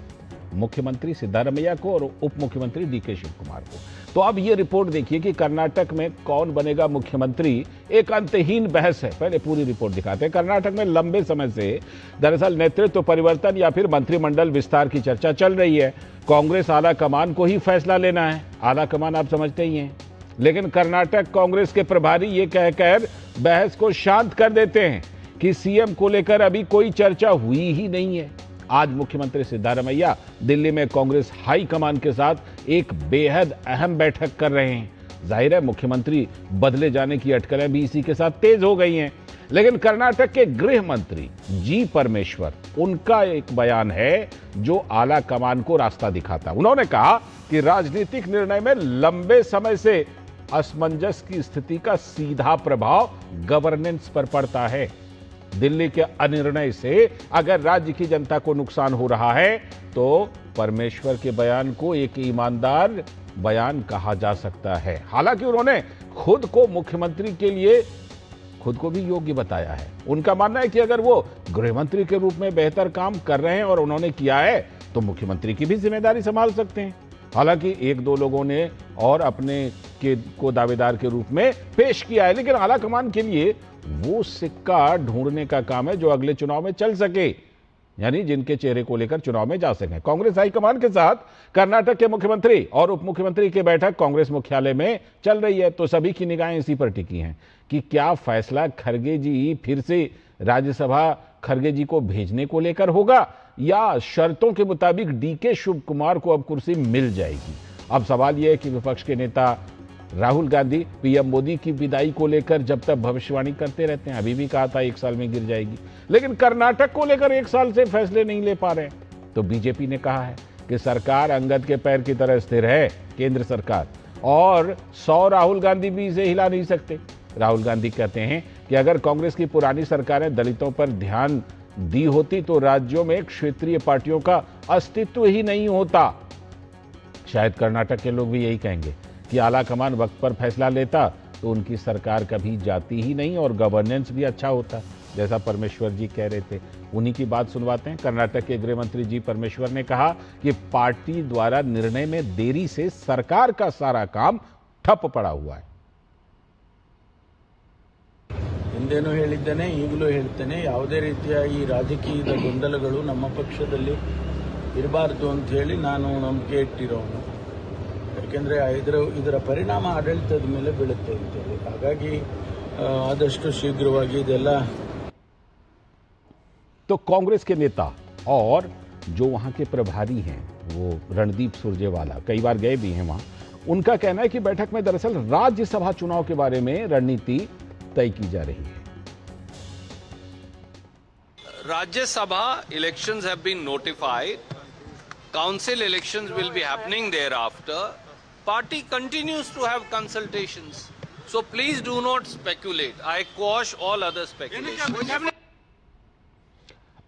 [SPEAKER 1] मुख्यमंत्री सिद्धारमैया को और उप मुख्यमंत्री डीके शिव कुमार को। तो अब ये रिपोर्ट देखिए कि कर्नाटक में कौन बनेगा मुख्यमंत्री, एक अंतहीन बहस है। पहले पूरी रिपोर्ट दिखाते हैं। कर्नाटक में लंबे समय से दरअसल नेतृत्व परिवर्तन या फिर मंत्रिमंडल विस्तार की चर्चा चल रही है। कांग्रेस आला कमान को ही फैसला लेना है, आला कमान आप समझते ही हैं, लेकिन कर्नाटक कांग्रेस के प्रभारी ये कहकर बहस को शांत कर देते हैं कि सीएम को लेकर अभी कोई चर्चा हुई ही नहीं है। आज मुख्यमंत्री सिद्धारमैया दिल्ली में कांग्रेस हाई कमान के साथ एक बेहद अहम बैठक कर रहे हैं। जाहिर है मुख्यमंत्री बदले जाने की अटकलें भी इसी के साथ तेज हो गई हैं। लेकिन कर्नाटक के गृह मंत्री जी परमेश्वर, उनका एक बयान है जो आला कमान को रास्ता दिखाता है। उन्होंने कहा कि राजनीतिक निर्णय में लंबे समय से असमंजस की स्थिति का सीधा प्रभाव गवर्नेंस पर पड़ता है। दिल्ली के अनिर्णय से अगर राज्य की जनता को नुकसान हो रहा है तो परमेश्वर के बयान को एक ईमानदार बयान कहा जा सकता है। हालांकि उन्होंने खुद को मुख्यमंत्री के लिए खुद को भी योग्य बताया है। उनका मानना है कि अगर वो गृहमंत्री के रूप में बेहतर काम कर रहे हैं और उन्होंने किया है तो मुख्यमंत्री की भी जिम्मेदारी संभाल सकते हैं। हालांकि एक दो लोगों ने और अपने को दावेदार के रूप में पेश किया है, लेकिन आलाकमान के लिए वो सिक्का ढूंढने का काम है जो अगले चुनाव में चल सके, यानी जिनके चेहरे को लेकर चुनाव में जा सकें। कांग्रेस हाईकमान के साथ कर्नाटक के मुख्यमंत्री और उप मुख्यमंत्री की बैठक कांग्रेस मुख्यालय में चल रही है, तो सभी की निगाहें इसी पर टिकी हैं कि क्या फैसला खरगे जी फिर से राज्यसभा खरगे जी को भेजने को लेकर होगा या शर्तों के मुताबिक डीके शिव कुमार को अब कुर्सी मिल जाएगी। अब सवाल यह है कि विपक्ष के नेता राहुल गांधी पीएम मोदी की विदाई को लेकर जब तक भविष्यवाणी करते रहते हैं, अभी भी कहा था 1 साल में गिर जाएगी, लेकिन कर्नाटक को लेकर 1 साल से फैसले नहीं ले पा रहे। तो बीजेपी ने कहा है कि सरकार अंगद के पैर की तरह स्थिर है, केंद्र सरकार, और 100 राहुल गांधी भी इसे हिला नहीं सकते। राहुल गांधी कहते हैं कि अगर कांग्रेस की पुरानी सरकारें दलितों पर ध्यान दी होती तो राज्यों में क्षेत्रीय पार्टियों का अस्तित्व ही नहीं होता। शायद कर्नाटक के लोग भी यही कहेंगे कि आलाकमान वक्त पर फैसला लेता तो उनकी सरकार कभी जाती ही नहीं और गवर्नेंस भी अच्छा होता, जैसा परमेश्वर जी कह रहे थे। उन्हीं की बात सुनवाते हैं। कर्नाटक के गृह मंत्री जी परमेश्वर ने कहा कि पार्टी द्वारा निर्णय में देरी से सरकार का सारा काम ठप पड़ा हुआ है।
[SPEAKER 19] ಹಿಂದೇನೂ ಹೇಳಿದ್ದೇನೆ, ಈಗಲೂ ಹೇಳ್ತೇನೆ, ಯಾವುದೇ ರೀತಿಯ ಈ ರಾಜಕೀಯದ ಗೊಂದಲಗಳು ನಮ್ಮ ಪಕ್ಷದಲ್ಲಿ ಇರಬಾರ್ದು ಅಂತ ಹೇಳಿ ನಾನು ನಂಬಿಕೆ ಇಟ್ಟಿರೋನು. ಯಾಕೆಂದರೆ ಇದರ ಪರಿಣಾಮ ಆಡಳಿತದ ಮೇಲೆ ಬೀಳುತ್ತೆ ಅಂತೇಳಿ, ಹಾಗಾಗಿ ಆದಷ್ಟು शीघ्रವಾಗಿ ಇದೆಲ್ಲ।
[SPEAKER 1] तो कांग्रेस के नेता और जो वहां के प्रभारी हैं वो रणदीप सुरजेवाला कई बार गए भी हैं वहां, उनका कहना है कि बैठक में दरअसल राज्यसभा चुनाव के बारे में रणनीति तय की जा रही है।
[SPEAKER 20] Rajya Sabha elections have been notified. Council elections will be happening thereafter. Party continues to have consultations. So please do not speculate. I quash all other speculation.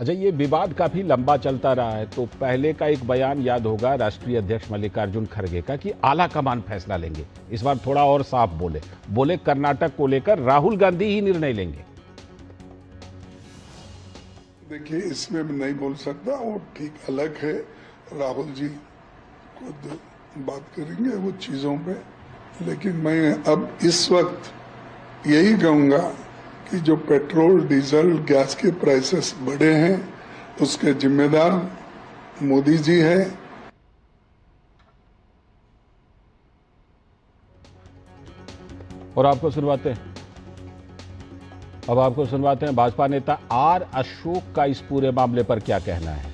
[SPEAKER 1] अच्छा, ये विवाद काफी लंबा चलता रहा है, तो पहले का एक बयान याद होगा राष्ट्रीय अध्यक्ष मल्लिकार्जुन खड़गे का कि आला कमान फैसला लेंगे। इस बार थोड़ा और साफ बोले कर्नाटक को लेकर राहुल गांधी ही निर्णय लेंगे।
[SPEAKER 21] देखिए, इसमें मैं नहीं बोल सकता, वो ठीक अलग है, राहुल जी खुद बात करेंगे वो चीजों पे, लेकिन मैं अब इस वक्त यही कहूंगा कि जो पेट्रोल डीजल गैस के प्राइसेस बढ़े हैं उसके जिम्मेदार मोदी जी है।
[SPEAKER 1] और आपको सुनवाते हैं, अब आपको सुनवाते हैं भाजपा नेता आर अशोक का इस पूरे मामले पर क्या कहना है।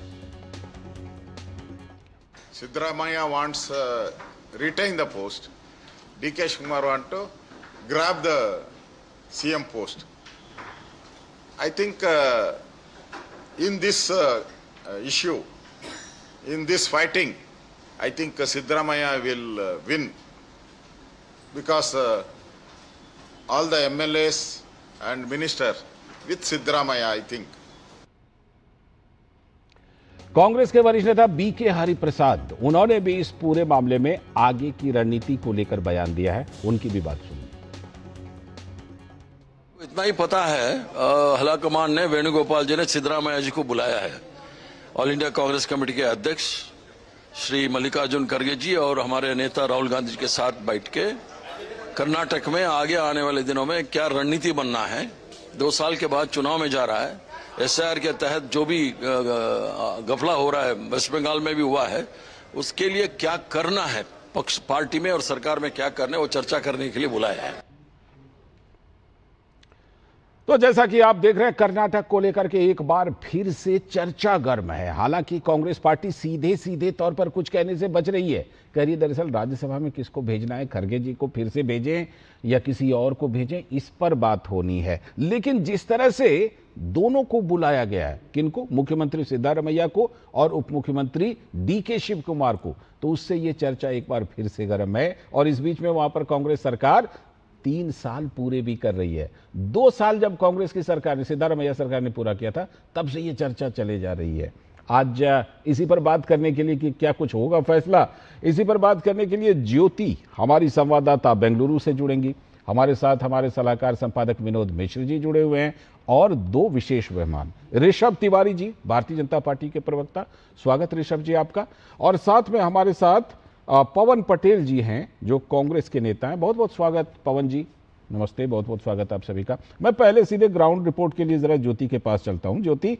[SPEAKER 22] Siddaramaiah wants retain the post. DK Shivakumar want to grab the CM post. I think in this issue, in this fighting, I think Siddaramaiah will win because all the MLAs and minister with Siddaramaiah, I think.
[SPEAKER 1] Congress के वरिष्ठ नेता BK Hariprasad, उन्होंने भी इस पूरे मामले में आगे की रणनीति को लेकर बयान दिया है, उनकी भी बात सुनिए।
[SPEAKER 23] इतना ही पता है, हलाकमान ने वेणुगोपाल जी ने सिद्धरामैया जी को बुलाया है। ऑल इंडिया कांग्रेस कमेटी के अध्यक्ष श्री मल्लिकार्जुन खड़गे जी और हमारे नेता राहुल गांधी जी के साथ बैठ के कर्नाटक में आगे आने वाले दिनों में क्या रणनीति बनना है। 2 साल के बाद चुनाव में जा रहा है, एसआईआर के तहत जो भी गफला हो रहा है वेस्ट बंगाल में भी हुआ है, उसके लिए क्या करना है, पक्ष पार्टी में और सरकार में क्या करना है, वो चर्चा करने के लिए बुलाया है।
[SPEAKER 1] तो जैसा कि आप देख रहे हैं, कर्नाटक को लेकर के एक बार फिर से चर्चा गर्म है। हालांकि कांग्रेस पार्टी सीधे तौर पर कुछ कहने से बच रही है, कह रही है दरअसल राज्यसभा में किसको भेजना है, खड़गे जी को फिर से भेजें या किसी और को भेजें, इस पर बात होनी है। लेकिन जिस तरह से दोनों को बुलाया गया है, किनको, मुख्यमंत्री सिद्धारमैया को और उप मुख्यमंत्री डीके शिव कुमार को, तो उससे ये चर्चा एक बार फिर से गर्म है। और इस बीच में वहां पर कांग्रेस सरकार 3 साल पूरे भी कर रही है। 2 साल जब कांग्रेस की सरकार ने, सिद्धारमैया सरकार ने पूरा किया था, तब से ये चर्चा चले जा रही है। आज इसी पर बात करने के लिए कि क्या कुछ होगा फैसला, इसी पर बात करने के लिए ज्योति हमारी संवाददाता बेंगलुरु से जुड़ेंगी। हमारे साथ हमारे सलाहकार संपादक विनोद मिश्र जी जुड़े हुए हैं और 2 विशेष मेहमान, ऋषभ तिवारी जी, भारतीय जनता पार्टी के प्रवक्ता, स्वागत ऋषभ जी आपका, और साथ में हमारे साथ पवन पटेल जी हैं जो कांग्रेस के नेता हैं। बहुत बहुत स्वागत पवन जी, नमस्ते, बहुत बहुत स्वागत आप सभी का। मैं पहले सीधे ग्राउंड रिपोर्ट के लिए जरा ज्योति के पास चलता हूं। ज्योति,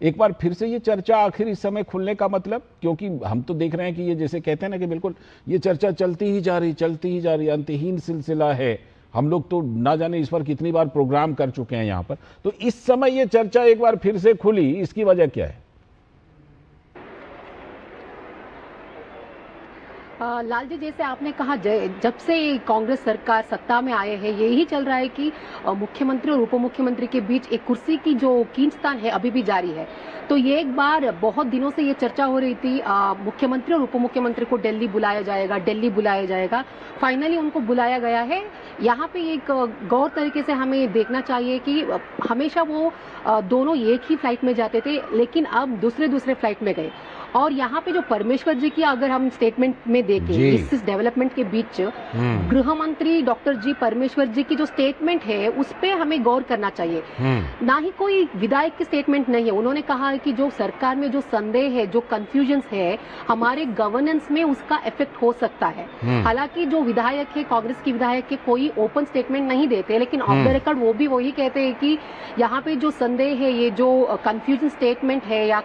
[SPEAKER 1] एक बार फिर से ये चर्चा आखिर इस समय खुलने का मतलब, क्योंकि हम तो देख रहे हैं कि ये जैसे कहते हैं ना कि बिल्कुल ये चर्चा चलती ही जा रही, अंतहीन सिलसिला है। हम लोग तो ना जाने इस पर कितनी बार प्रोग्राम कर चुके हैं यहाँ पर, तो इस समय ये चर्चा एक बार फिर से खुली, इसकी वजह क्या है?
[SPEAKER 4] लाल जी, जैसे आपने कहा, जब से कांग्रेस सरकार सत्ता में आए हैं यही चल रहा है कि मुख्यमंत्री और उप मुख्यमंत्री के बीच एक कुर्सी की जो खींचतान है अभी भी जारी है। तो ये एक बार बहुत दिनों से ये चर्चा हो रही थी, मुख्यमंत्री और उप मुख्यमंत्री को दिल्ली बुलाया जाएगा। फाइनली उनको बुलाया गया है। यहाँ पे एक गौर तरीके से हमें देखना चाहिए कि हमेशा वो दोनों एक ही फ्लाइट में जाते थे, लेकिन अब दूसरे फ्लाइट में गए। और यहाँ पे जो परमेश्वर जी की अगर हम स्टेटमेंट में देखें इस डेवलपमेंट के बीच, गृह मंत्री डॉक्टर जी परमेश्वर जी की जो स्टेटमेंट है उस पे हमें गौर करना चाहिए। ना ही कोई विधायक की स्टेटमेंट नहीं है। उन्होंने कहा है कि जो सरकार में जो संदेह है, जो कंफ्यूजन है, हमारे गवर्नेंस में उसका इफेक्ट हो सकता है। हालांकि जो विधायक है, कांग्रेस की विधायक के कोई ओपन स्टेटमेंट नहीं देते, लेकिन ऑफ द रिकॉर्ड वो भी वही कहते हैं कि यहाँ पे जो संदेह है, ये जो कंफ्यूजन स्टेटमेंट है या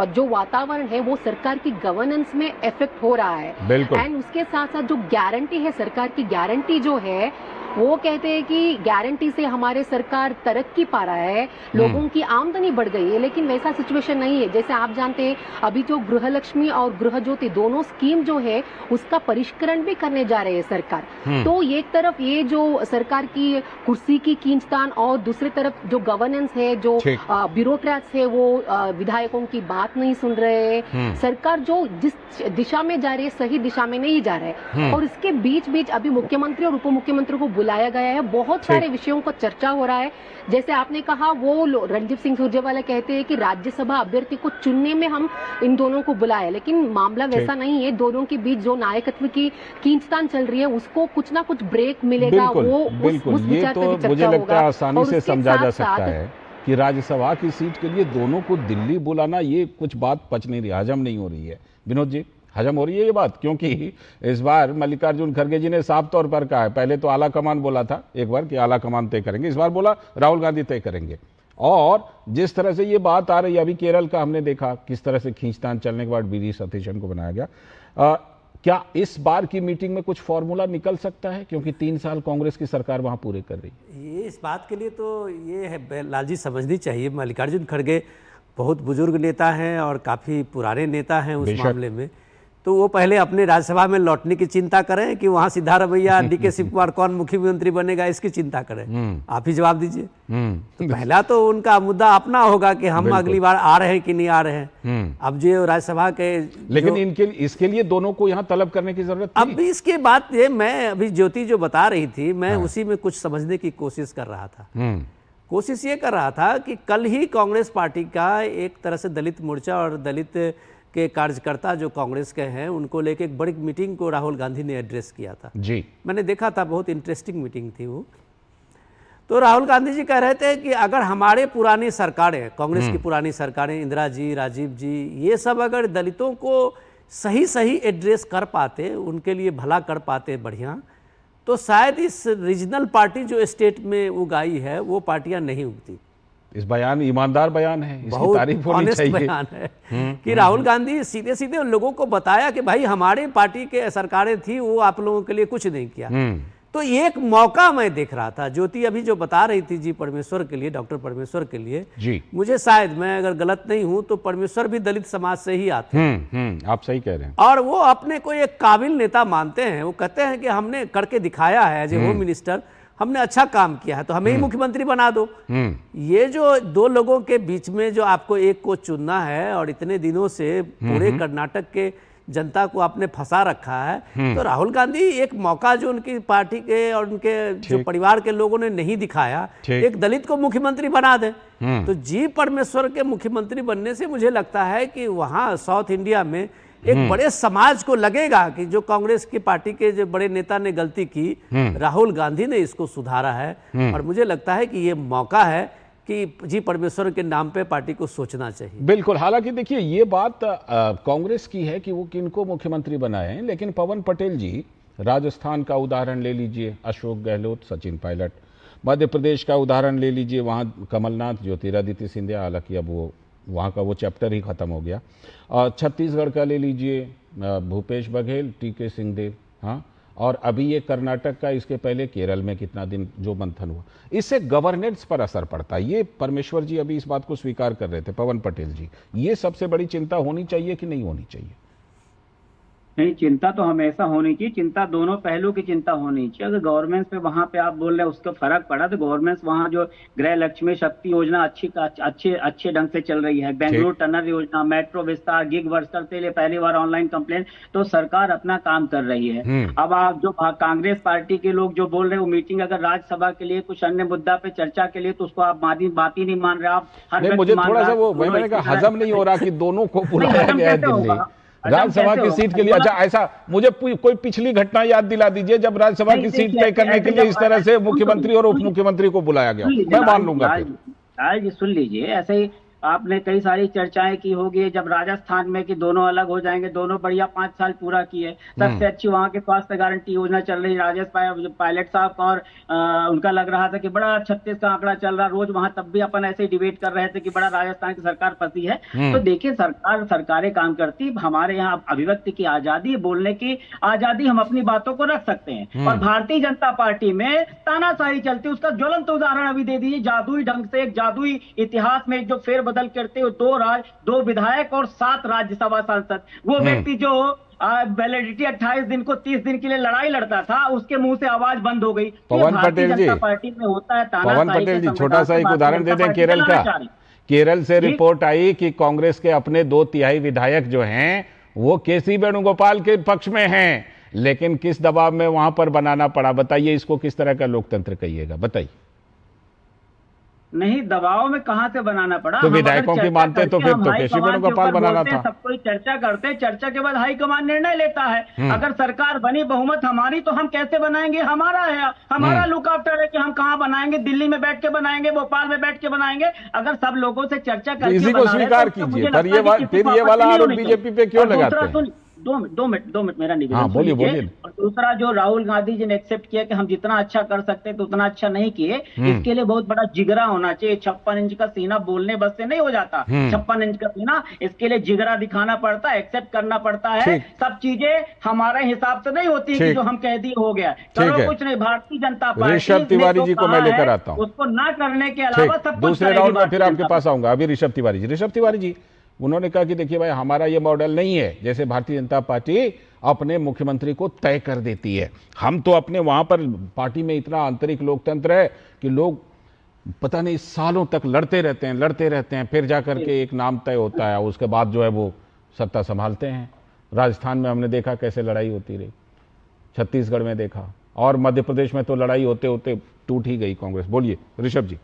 [SPEAKER 4] जो वातावरण है वो सरकार की गवर्नेंस में इफेक्ट हो रहा है। एंड उसके साथ साथ जो गारंटी है, सरकार की गारंटी जो है, वो कहते हैं कि गारंटी से हमारे सरकार तरक्की पा रहा है, लोगों की आमदनी बढ़ गई है। लेकिन वैसा सिचुएशन नहीं है। जैसे आप जानते हैं अभी जो गृहलक्ष्मी और गृह ज्योति दोनों स्कीम जो है उसका परिष्करण भी करने जा रहे हैं सरकार। तो एक तरफ ये जो सरकार की कुर्सी की खींचतान और दूसरी तरफ जो गवर्नेंस है, जो ब्यूरोक्रेट्स है वो विधायकों की बात नहीं सुन रहे हैं। सरकार जो जिस दिशा में जा रही है सही दिशा में नहीं जा रहा है। और इसके बीच अभी मुख्यमंत्री और उप मुख्यमंत्री को बुलाया गया है। बहुत सारे विषयों को चर्चा हो रहा है। जैसे आपने कहा, वो रणदीप सिंह सुरजेवाला कहते हैं कि राज्यसभा अभ्यर्थी को चुनने में हम इन दोनों को बुलाए, लेकिन मामला वैसा नहीं है। दोनों के बीच जो नायकत्व की खींचतान चल रही है उसको कुछ ना कुछ ब्रेक मिलेगा।
[SPEAKER 1] बिल्कुल, ये तो मुझे लगता है आसानी से समझा जा सकता है कि राज्यसभा की सीट के लिए दोनों को दिल्ली बुलाना, ये कुछ बात पच नहीं रही, हजम नहीं हो रही है। विनोद जी, हजम हो रही है ये बात? क्योंकि इस बार मल्लिकार्जुन खड़गे जी ने साफ तौर पर कहा है, पहले तो आला कमान बोला था एक बार कि आला कमान तय करेंगे, इस बार बोला राहुल गांधी तय करेंगे। और जिस तरह से ये बात आ रही है, अभी केरल का हमने देखा किस तरह से खींचतान चलने के बाद वी.डी. सतीशन को बनाया गया। क्या इस बार की मीटिंग में कुछ फॉर्मूला निकल सकता है, क्योंकि 3 साल कांग्रेस की सरकार वहां पूरे कर रही है?
[SPEAKER 14] ये इस बात के लिए तो ये है लालजी, समझनी चाहिए, मल्लिकार्जुन खड़गे बहुत बुजुर्ग नेता हैं और काफ़ी पुराने नेता हैं उस मामले में। तो वो पहले अपने राज्यसभा में लौटने की चिंता करें कि वहाँ सिद्धारमैया, डी.के. शिव कुमार कौन मुख्यमंत्री बनेगा, इसकी चिंता करें। आप ही जवाब दीजिए। तो पहला तो उनका मुद्दा अपना होगा कि हम अगली बार आ रहे हैं कि नहीं आ रहे हैं। अब जो राज्यसभा के,
[SPEAKER 1] लेकिन इसके लिए दोनों को यहाँ तलब करने की जरूरत थी।
[SPEAKER 14] अब इसके बाद ये मैं अभी ज्योति जो बता रही थी, मैं उसी में कुछ समझने की कोशिश कर रहा था। कोशिश ये कर रहा था कि कल ही कांग्रेस पार्टी का एक तरह से दलित मोर्चा और दलित के कार्यकर्ता जो कांग्रेस के हैं उनको लेके एक बड़ी मीटिंग को राहुल गांधी ने एड्रेस किया था।
[SPEAKER 1] जी, मैंने
[SPEAKER 14] देखा था, बहुत इंटरेस्टिंग मीटिंग थी वो। तो राहुल गांधी जी कह रहे थे कि अगर हमारे पुरानी सरकारें, कांग्रेस की पुरानी सरकारें, इंदिरा जी, राजीव जी, ये सब अगर दलितों को सही एड्रेस कर पाते, उनके लिए भला कर पाते बढ़िया, तो शायद इस रीजनल पार्टी जो स्टेट में उगाई है वो पार्टियां नहीं उगती।
[SPEAKER 1] इस बयान ईमानदार बयान है, इसकी तारीफ होनी चाहिए।
[SPEAKER 14] बयान है कि राहुल गांधी सीधे सीधे उन लोगों को बताया कि भाई हमारे पार्टी के सरकारें थी, वो आप लोगों के लिए कुछ नहीं किया। तो एक मौका मैं देख रहा था। ज्योति अभी जो बता रही थी जी परमेश्वर के लिए, डॉक्टर परमेश्वर के लिए
[SPEAKER 1] जी,
[SPEAKER 14] मुझे शायद, मैं अगर गलत नहीं हूं तो परमेश्वर भी दलित समाज से ही आते
[SPEAKER 1] हैं। आप सही कह रहे हैं।
[SPEAKER 14] और वो अपने को एक काबिल नेता मानते हैं। वो कहते हैं कि हमने करके दिखाया है एज ए होम मिनिस्टर, हमने अच्छा काम किया है, तो हमें ही मुख्यमंत्री बना दो। ये जो दो लोगों के बीच में जो आपको एक को चुनना है और इतने दिनों से पूरे कर्नाटक के जनता को आपने फंसा रखा है, तो राहुल गांधी एक मौका जो उनकी पार्टी के और उनके जो परिवार के लोगों ने नहीं दिखाया, एक दलित को मुख्यमंत्री बना दें। तो जी परमेश्वर के मुख्यमंत्री बनने से मुझे लगता है कि वहाँ साउथ इंडिया में एक बड़े समाज को लगेगा कि जो कांग्रेस की पार्टी के जो बड़े नेता ने गलती की, राहुल गांधी ने इसको सुधारा है। और मुझे लगता है कि ये मौका है कि जी परमेश्वर के नाम पे पार्टी को सोचना चाहिए।
[SPEAKER 1] बिल्कुल, हालांकि देखिए ये बात कांग्रेस की है कि वो किनको मुख्यमंत्री बनाए हैं, लेकिन पवन पटेल जी राजस्थान का उदाहरण ले लीजिए, अशोक गहलोत, सचिन पायलट, मध्य प्रदेश का उदाहरण ले लीजिए, वहाँ कमलनाथ, ज्योतिरादित्य सिंधिया, हालांकि अब वो वहाँ का वो चैप्टर ही खत्म हो गया। और छत्तीसगढ़ का ले लीजिए भूपेश बघेल, टीके सिंहदेव, हाँ, और अभी ये कर्नाटक का, इसके पहले केरल में कितना दिन जो मंथन हुआ, इससे गवर्नेंस पर असर पड़ता है। ये परमेश्वर जी अभी इस बात को स्वीकार कर रहे थे, पवन पटेल जी, ये सबसे बड़ी चिंता होनी चाहिए कि नहीं होनी चाहिए?
[SPEAKER 5] नहीं, चिंता तो हमेशा होनी चाहिए, चिंता दोनों पहलू की चिंता होनी चाहिए। अगर गवर्नमेंट पे वहाँ पे आप बोल रहे हैं उसका फर्क पड़ा, तो गवर्नमेंट वहाँ जो गृह लक्ष्मी शक्ति योजना अच्छे ढंग से चल रही है, बेंगलुरु टनल योजना, मेट्रो विस्तार, गिग वर्कर के लिए पहली बार ऑनलाइन कंप्लेंट, तो सरकार अपना काम कर रही है। अब आप जो कांग्रेस पार्टी के लोग जो बोल रहे हैं वो मीटिंग अगर राज्यसभा के लिए कुछ अन्य मुद्दा पे चर्चा के लिए, तो उसको आप बात ही नहीं मान रहे। आप
[SPEAKER 1] मुझे थोड़ा सा वो मैंने कहा हजम नहीं हो रहा कि दोनों को बुलाया गया है दिल्ली राज्यसभा की सीट के लिए। अच्छा, ऐसा मुझे कोई पिछली घटना याद दिला दीजिए जब राज्यसभा की सीट तय करने के लिए इस तरह से मुख्यमंत्री और उप मुख्यमंत्री को बुलाया गया, मैं मान लूंगा।
[SPEAKER 5] फिर सुन लीजिए, ऐसे ही आपने कई सारी चर्चाएं की होगी जब राजस्थान में कि दोनों अलग हो जाएंगे, दोनों बढ़िया 5 साल पूरा किए, सबसे अच्छी वहां के स्वास्थ्य गारंटी योजना चल रही। राजेश पायलट साहब का और उनका लग रहा था कि बड़ा 36 का आंकड़ा चल रहा रोज वहां, तब भी अपन ऐसे ही डिबेट कर रहे थे कि बड़ा राजस्थान की सरकार फंसी है। तो देखिए सरकारें काम करती, हमारे यहाँ अभिव्यक्ति की आजादी, बोलने की आजादी, हम अपनी बातों को रख सकते हैं। और भारतीय जनता पार्टी में तानाशाही चलती, उसका ज्वलंत उदाहरण अभी दे दीजिए। जादुई ढंग से एक जादुई इतिहास में जो फेर बदल करते हो, 2 विधायक और 7 राज्यसभा सांसद, वो व्यक्ति जो वैलिडिटी 28 दिन को 30 दिन के लिए लड़ाई लड़ता था, उसके मुंह से आवाज बंद हो गई।
[SPEAKER 1] पवन पटेल जी,
[SPEAKER 5] पार्टी में होता है
[SPEAKER 1] पवन पटेल जी, छोटा सा एक उदाहरण दे दें केरल का। केरल से रिपोर्ट आई कि कांग्रेस के अपने 2/3 विधायक जो हैं वो केसी वेणुगोपाल के पक्ष में हैं, लेकिन किस दबाव में वहां पर बनाना पड़ा, बताइए। इसको किस तरह का लोकतंत्र कहिएगा, बताइए।
[SPEAKER 5] नहीं, दबाव में कहां से बनाना पड़ा?
[SPEAKER 1] तो विधायकों की मानते तो फिर तो केसी वेणुगोपाल बनाना था।
[SPEAKER 5] सब कोई चर्चा करते, चर्चा के बाद हाईकमान निर्णय लेता है। अगर सरकार बनी, बहुमत हमारी, तो हम कैसे बनाएंगे? हमारा है, हमारा लुक आफ्टर है कि हम कहां बनाएंगे, दिल्ली में बैठ के बनाएंगे, भोपाल में बैठ के बनाएंगे। अगर सब लोगों से चर्चा करके
[SPEAKER 1] इसी को स्वीकार कीजिए, फिर ये वाला आरोप बीजेपी पे क्यों लगाते हैं?
[SPEAKER 5] दो मिनट मेरा निवेदन।
[SPEAKER 1] हाँ, बोलिए।
[SPEAKER 5] और दूसरा, जो राहुल गांधी जी ने एक्सेप्ट किया कि हम जितना अच्छा कर सकते तो उतना अच्छा नहीं किए, इसके लिए बहुत बड़ा जिगरा होना चाहिए। 56 इंच का सीना बोलने बस से नहीं हो जाता। 56 इंच का सीना, इसके लिए जिगरा दिखाना पड़ता है, एक्सेप्ट करना पड़ता है। सब चीजें हमारे हिसाब से नहीं होती कि जो हम कह दिए हो गया। चलो कुछ नहीं, भारतीय जनता पार्टी
[SPEAKER 1] ऋषभ तिवारी जी को मैं लेकर आता हूँ,
[SPEAKER 5] उसको ना करने के अलावा सब
[SPEAKER 1] दूसरे राउंड में फिर आपके पास आऊंगा। अभी ऋषभ तिवारी जी उन्होंने कहा कि देखिए भाई, हमारा ये मॉडल नहीं है जैसे भारतीय जनता पार्टी अपने मुख्यमंत्री को तय कर देती है। हम तो अपने वहां पर पार्टी में इतना आंतरिक लोकतंत्र है कि लोग पता नहीं सालों तक लड़ते रहते हैं, फिर जाकर के एक नाम तय होता है, उसके बाद जो है वो सत्ता संभालते हैं। राजस्थान में हमने देखा कैसे लड़ाई होती रही, छत्तीसगढ़ में देखा, और मध्य प्रदेश में तो लड़ाई होते होते टूट ही गई कांग्रेस। बोलिए ऋषभ जी।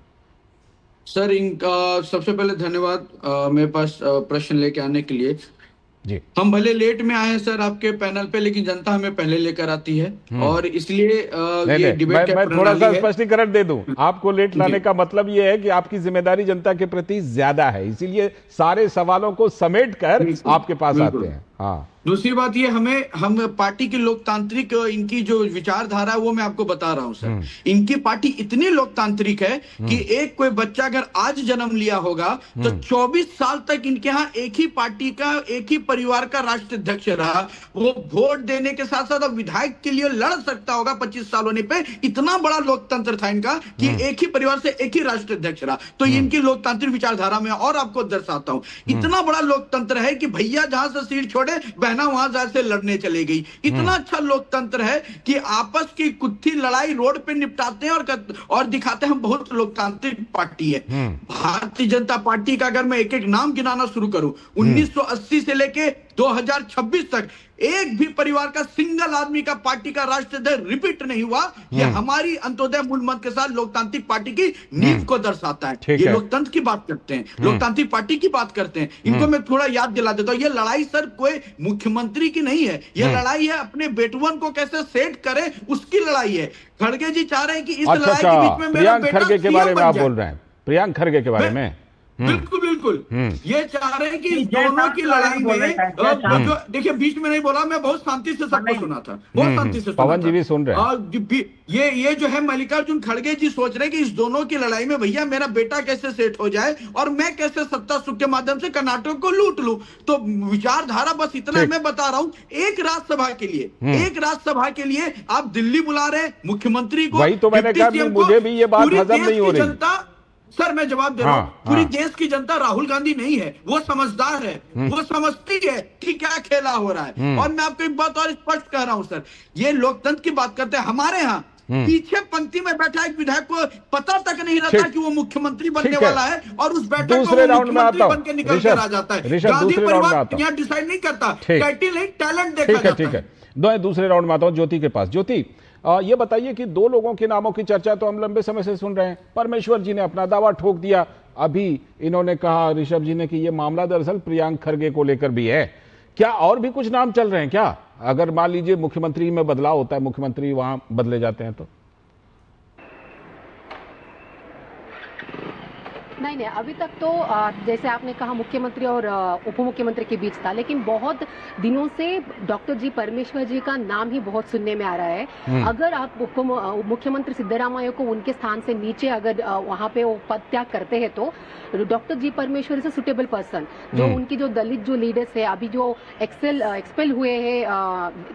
[SPEAKER 6] सर, इनका सबसे पहले धन्यवाद मेरे पास प्रश्न लेके आने के लिए
[SPEAKER 1] जी।
[SPEAKER 6] हम भले लेट में आए हैं सर आपके पैनल पे, लेकिन जनता हमें पहले लेकर आती है और इसलिए ये डिबेट
[SPEAKER 1] मैं थोड़ा सा स्पष्टीकरण दे दूं। आपको लेट लाने का मतलब ये है कि आपकी जिम्मेदारी जनता के प्रति ज्यादा है, इसीलिए सारे सवालों को समेट कर आपके पास आते हैं। हाँ,
[SPEAKER 6] दूसरी बात ये, हम पार्टी की लोकतांत्रिक इनकी जो विचारधारा है वो मैं आपको बता रहा हूं सर। इनकी पार्टी इतनी लोकतांत्रिक है कि एक कोई बच्चा अगर आज जन्म लिया होगा तो 24 साल तक इनके यहाँ एक ही पार्टी का, एक ही परिवार का राष्ट्राध्यक्ष रहा। वो वोट देने के साथ साथ अब विधायक के लिए लड़ सकता होगा 25 साल होने पे। इतना बड़ा लोकतंत्र था इनका कि एक ही परिवार से एक ही राष्ट्राध्यक्ष रहा। तो इनकी लोकतांत्रिक विचारधारा में और आपको दर्शाता हूं, इतना बड़ा लोकतंत्र है कि भैया जहां से सीट छोड़े बहना वहां से लड़ने चले गई। इतना अच्छा लोकतंत्र है कि आपस की कुत्थी लड़ाई रोड पे निपटाते हैं और दिखाते हैं हम बहुत लोकतांत्रिक पार्टी है। भारतीय जनता पार्टी का अगर मैं एक एक नाम गिनाना शुरू करूं, 1980 से लेके 2026 तक एक भी परिवार का, सिंगल आदमी का पार्टी का राष्ट्राध्यक्ष रिपीट नहीं हुआ। यह हमारी अंत्योदय मूल मंत्र के साथ लोकतांत्रिक पार्टी की नींव को दर्शाता है। ये लोकतंत्र की बात करते हैं, लोकतांत्रिक पार्टी की बात करते हैं। इनको मैं थोड़ा याद दिला देता हूं, ये लड़ाई सर कोई मुख्यमंत्री की नहीं है, ये लड़ाई है अपने बेटुअन को कैसे सेट करे उसकी लड़ाई है। खड़गे जी चाह रहे हैं कि इस लड़ाई के बीच में मेरा बेटा
[SPEAKER 1] खड़गे के बारे में आप बोल रहे हैं। प्रियंक खरगे के बारे में।
[SPEAKER 6] बिल्कुल बिल्कुल, ये चाह रहे हैं कि इस दोनों की लड़ाई में, जो देखिए बीच में नहीं बोला, मैं बहुत शांति से सबको सुना था, बहुत शांति से सुना
[SPEAKER 1] पवन जी
[SPEAKER 6] था।
[SPEAKER 1] भी सुन रहे हैं।
[SPEAKER 6] ये जो है मल्लिकार्जुन खड़गे जी सोच रहे हैं कि इस दोनों की लड़ाई में भैया मेरा बेटा कैसे सेट हो जाए और मैं कैसे सत्ता सुख के माध्यम से कर्नाटक को लूट लूं। तो विचारधारा बस इतना मैं बता रहा हूं, एक राज्यसभा के लिए आप दिल्ली बुला रहे हैं मुख्यमंत्री को,
[SPEAKER 1] वही तो मैंने कहा, मुझे भी ये बात हजम नहीं हो रही।
[SPEAKER 6] सर मैं जवाब दे रहा हूं, पूरी देश की जनता राहुल गांधी नहीं है, वो समझदार है, वो समझती है कि क्या खेला हो रहा है। और मैं आपको एक बात और स्पष्ट कह रहा हूं सर, ये लोकतंत्र की बात करते हैं, हमारे यहाँ पीछे पंक्ति में बैठा एक विधायक को पता तक नहीं रहता कि वो मुख्यमंत्री बनने वाला है और उस बैठक को मुख्यमंत्री बन के निकल कर आ जाता है। गांधी परिवार यहाँ डिसाइड नहीं करता, टाइटल नहीं, टैलेंट देखा जाता है।
[SPEAKER 1] ठीक है, दूसरे राउंड में आता हूं ज्योति के पास। ज्योति, ये बताइए कि दो लोगों के नामों की चर्चा तो हम लंबे समय से सुन रहे हैं। परमेश्वर जी ने अपना दावा ठोक दिया, अभी इन्होंने कहा ऋषभ जी ने कि ये मामला दरअसल प्रियंक खरगे को लेकर भी है। क्या और भी कुछ नाम चल रहे हैं क्या? अगर मान लीजिए मुख्यमंत्री में बदलाव होता है, मुख्यमंत्री वहां बदले जाते हैं तो?
[SPEAKER 4] नहीं, अभी तक तो जैसे आपने कहा मुख्यमंत्री और उप मुख्यमंत्री के बीच था, लेकिन बहुत दिनों से डॉक्टर जी परमेश्वर जी का नाम ही बहुत सुनने में आ रहा है। अगर आप मुख्यमंत्री सिद्धरामैया को उनके स्थान से नीचे अगर वहां पे वो पद त्याग करते हैं तो डॉक्टर जी परमेश्वर से सुटेबल पर्सन, जो उनकी जो दलित जो लीडर्स है अभी जो एक्सपेल हुए हैं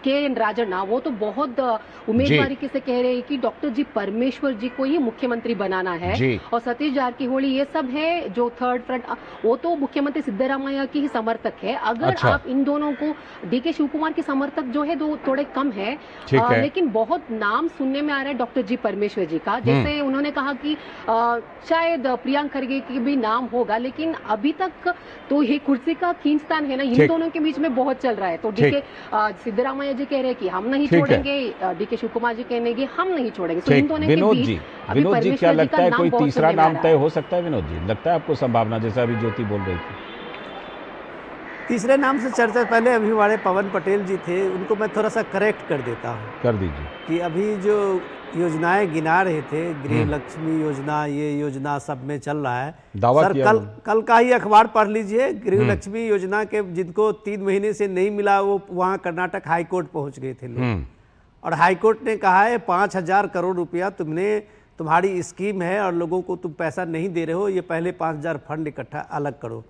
[SPEAKER 4] के राजन्ना, वो तो बहुत उम्मीदवारी से कह रहे हैं कि डॉक्टर जी परमेश्वर जी को ही मुख्यमंत्री बनाना है। और सतीश जारकीहोली ये सब है जो थर्ड फ्रंट, वो तो मुख्यमंत्री सिद्धरामैया की ही समर्थक है। अगर आप इन दोनों को, डीके शिवकुमार के समर्थक जो है दो थोड़े कम है, लेकिन बहुत नाम सुनने में आ रहा है डॉक्टर जी परमेश्वर जी का। जैसे उन्होंने कहा कि शायद प्रियंक खरगे की भी नाम होगा, लेकिन अभी तक तो ये कुर्सी का खींचतान है ना इन दोनों के बीच में बहुत चल रहा है। तो डीके सिद्धरामैया जी कह रहे हैं कि हम नहीं छोड़ेंगे, डीके शिवकुमार जी कहेंगे हम नहीं छोड़ेंगे। तो इन दोनों के बीच
[SPEAKER 1] विनोद जी क्या लगता है, कोई तीसरा नाम तय हो सकता है? विनोद जी, लगता है आपको संभावना, जैसा अभी ज्योति बोल रही थी?
[SPEAKER 14] तीसरे नाम से चर्चा पहले अभी हमारे पवन पटेल जी थे, उनको मैं थोड़ा सा करेक्ट कर देता हूँ।
[SPEAKER 1] कर दीजिए। कि
[SPEAKER 14] अभी जो योजनाएं गिना रहे थे, गृह लक्ष्मी योजना, ये योजना सब में चल रहा है। सर कल का ही अखबार पढ़ लीजिए, गृह लक्ष्मी योजना के जिनको 3 महीने से नहीं मिला वो वहाँ कर्नाटक हाई कोर्ट पहुँच गए थे लोग, और हाई कोर्ट ने कहा है 5,000 करोड़ रुपया तुम्हारी स्कीम है और लोगों को तुम पैसा नहीं दे रहे हो, ये पहले 5,000 फंड इकट्ठा अलग करो।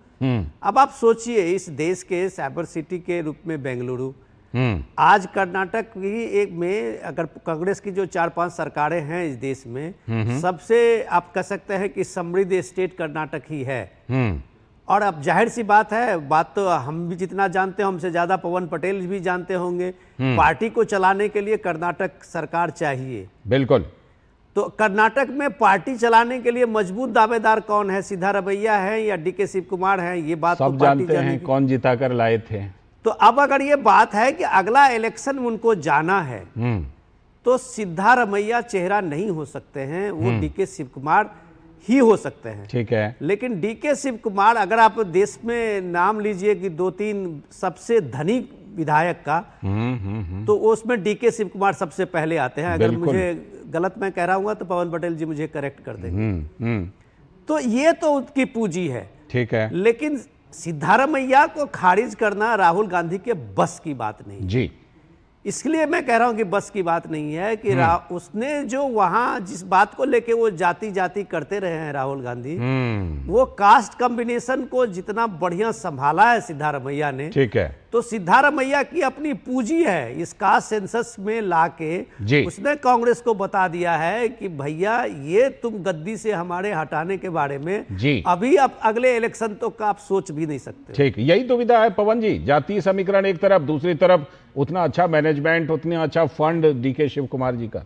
[SPEAKER 14] अब आप सोचिए, इस देश के साइबर सिटी के रूप में बेंगलुरु, आज कर्नाटक ही एक में, अगर कांग्रेस की जो 4-5 सरकारें हैं इस देश में, सबसे आप कह सकते हैं कि समृद्ध स्टेट कर्नाटक ही है। और अब जाहिर सी बात है, बात तो हम भी जितना जानते हैं हमसे ज्यादा पवन पटेल भी जानते होंगे, पार्टी को चलाने के लिए कर्नाटक सरकार चाहिए।
[SPEAKER 1] बिल्कुल।
[SPEAKER 14] तो कर्नाटक में पार्टी चलाने के लिए मजबूत दावेदार कौन है? सिद्धारमैया है या डीके शिवकुमार है? ये बात
[SPEAKER 1] सब
[SPEAKER 14] तो
[SPEAKER 1] जानते हैं कौन जिता कर लाए थे।
[SPEAKER 14] तो अब अगर ये बात है कि अगला इलेक्शन उनको जाना है तो सिद्धारमैया चेहरा नहीं हो सकते हैं, वो डीके शिवकुमार ही हो सकते हैं।
[SPEAKER 1] ठीक है।
[SPEAKER 14] लेकिन डीके शिवकुमार, अगर आप देश में नाम लीजिए कि 2-3 सबसे धनिक विधायक का, तो उसमें डीके शिवकुमार सबसे पहले आते हैं। अगर मुझे गलत मैं कह रहा हूँ तो पवन पटेल जी मुझे करेक्ट कर देंगे। तो ये तो उसकी पूंजी है। ठीक है। लेकिन सिद्धारमैया को खारिज करना राहुल गांधी के बस की बात नहीं जी। इसलिए मैं कह रहा हूं कि बस की बात नहीं है कि उसने जो वहां जिस बात को लेके वो जाति जाति करते रहे हैं राहुल गांधी, वो कास्ट कॉम्बिनेशन को जितना बढ़िया संभाला है सिद्धारमैया ने, ठीक है, तो सिद्धारमैया की अपनी पूंजी है इस कास्ट सेंसस में लाके उसने कांग्रेस को बता दिया है कि भैया ये तुम गद्दी से हमारे हटाने के बारे में अभी अब अगले इलेक्शन तो का आप सोच भी नहीं सकते।
[SPEAKER 1] ठीक, यही दुविधा है पवन जी, जातीय समीकरण एक तरफ, दूसरी तरफ उतना अच्छा मैनेजमेंट, उतना अच्छा फंड डीके शिव कुमार जी का।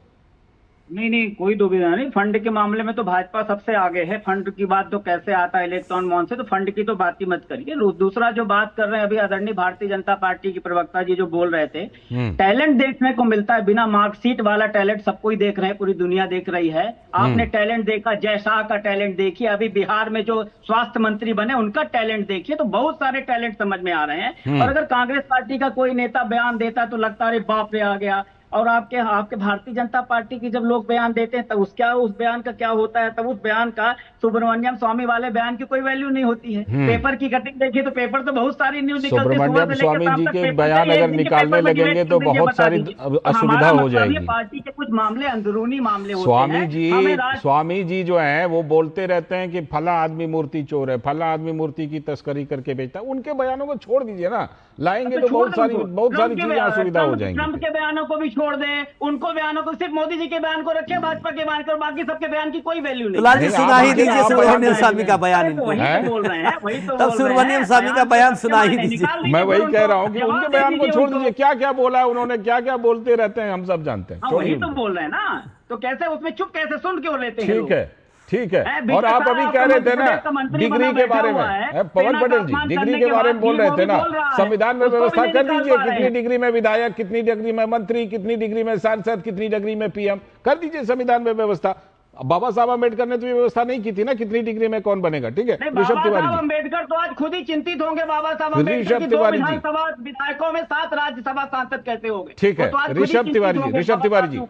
[SPEAKER 5] नहीं, कोई दुविधा नहीं। फंड के मामले में तो भाजपा सबसे आगे है। फंड की बात तो कैसे आता है इलेक्ट्रॉन मॉन से, तो फंड की तो बात ही मत करिए। दूसरा जो बात कर रहे हैं अभी आदरणीय भारतीय जनता पार्टी की प्रवक्ता जी जो बोल रहे थे, टैलेंट देखने को मिलता है, बिना मार्कशीट वाला टैलेंट सबको ही देख रहे हैं, पूरी दुनिया देख रही है। आपने टैलेंट देखा, जय शाह का टैलेंट देखिए, अभी बिहार में जो स्वास्थ्य मंत्री बने उनका टैलेंट देखिए, तो बहुत सारे टैलेंट समझ में आ रहे हैं। और अगर कांग्रेस पार्टी का कोई नेता बयान देता तो लगता है बाप रे आ गया, और आपके आपके भारतीय जनता पार्टी की जब लोग बयान देते हैं तब उस बयान का क्या होता है, तब उस बयान का सुब्रमण्यम स्वामी वाले बयान की कोई वैल्यू नहीं होती है। पेपर की कटिंग देखिए तो पेपर तो बहुत सारी न्यूज निकलती है।
[SPEAKER 1] सुब्रमण्यम स्वामी जी के बयान अगर निकालने लगेंगे तो बहुत सारी असुविधा हो जाएगी।
[SPEAKER 5] पार्टी के कुछ मामले अंदरूनी मामले होते हैं।
[SPEAKER 1] स्वामी जी जो है वो बोलते रहते हैं कि फला आदमी मूर्ति चोर है, फला आदमी मूर्ति की तस्करी करके बेचता है। उनके बयानों को छोड़ दीजिए ना, लाएंगे तो बहुत सारी चीजें असुविधा हो जाएंगी।
[SPEAKER 5] ट्रंप के बयानों को भी छोड़ दें, उनको बयानों को, सिर्फ मोदी जी के बयान को रखे, भाजपा के बयान को, बाकी सबके बयान की कोई वैल्यू नहीं।
[SPEAKER 14] लाल जी सुना ही दीजिए सुब्रमण्यम स्वामी का बयान इनको।
[SPEAKER 5] बोल रहे हैं वही तो,
[SPEAKER 14] तब सुब्रमण्यम स्वामी का बयान सुना ही दीजिए।
[SPEAKER 1] मैं वही कह रहा हूँ कि उनके बयान को छोड़ दीजिए, क्या क्या बोला है उन्होंने, क्या क्या बोलते रहते हैं हम सब जानते हैं।
[SPEAKER 5] वही तो बोल रहे हैं ना, तो कैसे उसमें चुप कैसे सुन क्यों लेते हैं?
[SPEAKER 1] ठीक है, ठीक है। और आप अभी कह रहे थे ना डिग्री के बारे में, पवन पटेल जी डिग्री के बारे में बोल रहे थे ना, संविधान में व्यवस्था कर दीजिए कितनी डिग्री में विधायक, कितनी डिग्री में मंत्री, कितनी डिग्री में सांसद, कितनी डिग्री में पीएम, कर दीजिए संविधान में व्यवस्था। बाबा साहब अम्बेडकर ने तो ये व्यवस्था नहीं की थी ना, कितनी डिग्री में कौन बनेगा। ठीक है, ऋषभ तिवारी जी।
[SPEAKER 5] अम्बेडकर तो आज खुद ही चिंतित होंगे। बाबा साहब अम्बेडकर की 2 विधानसभा विधायकों में 7 राज्यसभा सांसद कैसे हो गए।
[SPEAKER 1] ठीक है, ऋषभ तिवारी जी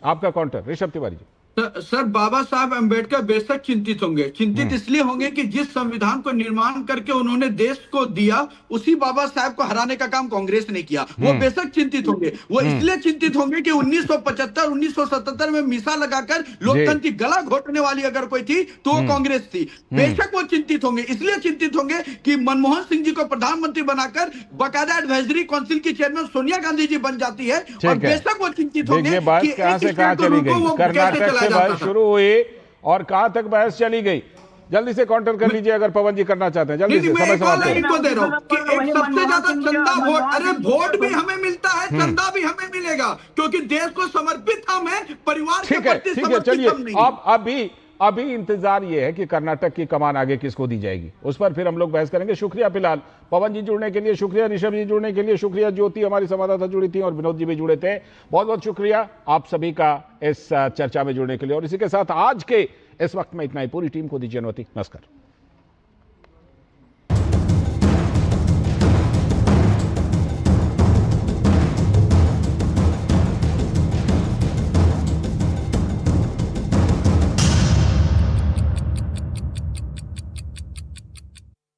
[SPEAKER 1] आपका काउंटर। ऋषभ तिवारी जी।
[SPEAKER 6] सर बाबा साहब अम्बेडकर बेशक चिंतित होंगे। चिंतित इसलिए होंगे कि जिस संविधान को निर्माण करके उन्होंने देश को दिया, उसी बाबा साहब को हराने का काम कांग्रेस ने किया। वो बेशक चिंतित होंगे। वो इसलिए चिंतित होंगे कि 1975 1977 में मिसा लगाकर लोकतंत्र की गला घोटने वाली अगर कोई थी तो वो कांग्रेस थी। बेशक वो चिंतित होंगे। इसलिए चिंतित होंगे कि मनमोहन सिंह जी को प्रधानमंत्री बनाकर बाकायदा एडवाइजरी काउंसिल की चेयरमैन सोनिया गांधी जी बन जाती है। और बेशक वो चिंतित होंगे
[SPEAKER 1] बात कहां से कहां चली गई, कर्नाटक से बहस शुरू हुई और कहां तक बहस चली गई। जल्दी से काउंटर कर लीजिए अगर पवन जी करना चाहते हैं, जल्दी से समय समाप्त करें।
[SPEAKER 6] इनको दे रहा हूं कि एक सबसे ज्यादा चंदा वोट, अरे वोट भी हमें मिलता है, चंदा भी हमें मिलेगा, क्योंकि देश को समर्पित हम है, परिवार के प्रति समर्पित हम नहीं।
[SPEAKER 1] अब अभी इंतजार ये है कि कर्नाटक की कमान आगे किसको दी जाएगी, उस पर फिर हम लोग बहस करेंगे। शुक्रिया फिलहाल पवन जी जुड़ने के लिए, शुक्रिया ऋषभ जी जुड़ने के लिए, शुक्रिया ज्योति हमारी संवाददाता जुड़ी थी और विनोद जी भी जुड़े थे। बहुत बहुत शुक्रिया आप सभी का इस चर्चा में जुड़ने के लिए। और इसी के साथ आज के इस वक्त में इतना ही। पूरी टीम को दीजिए अनुमति। नमस्कार।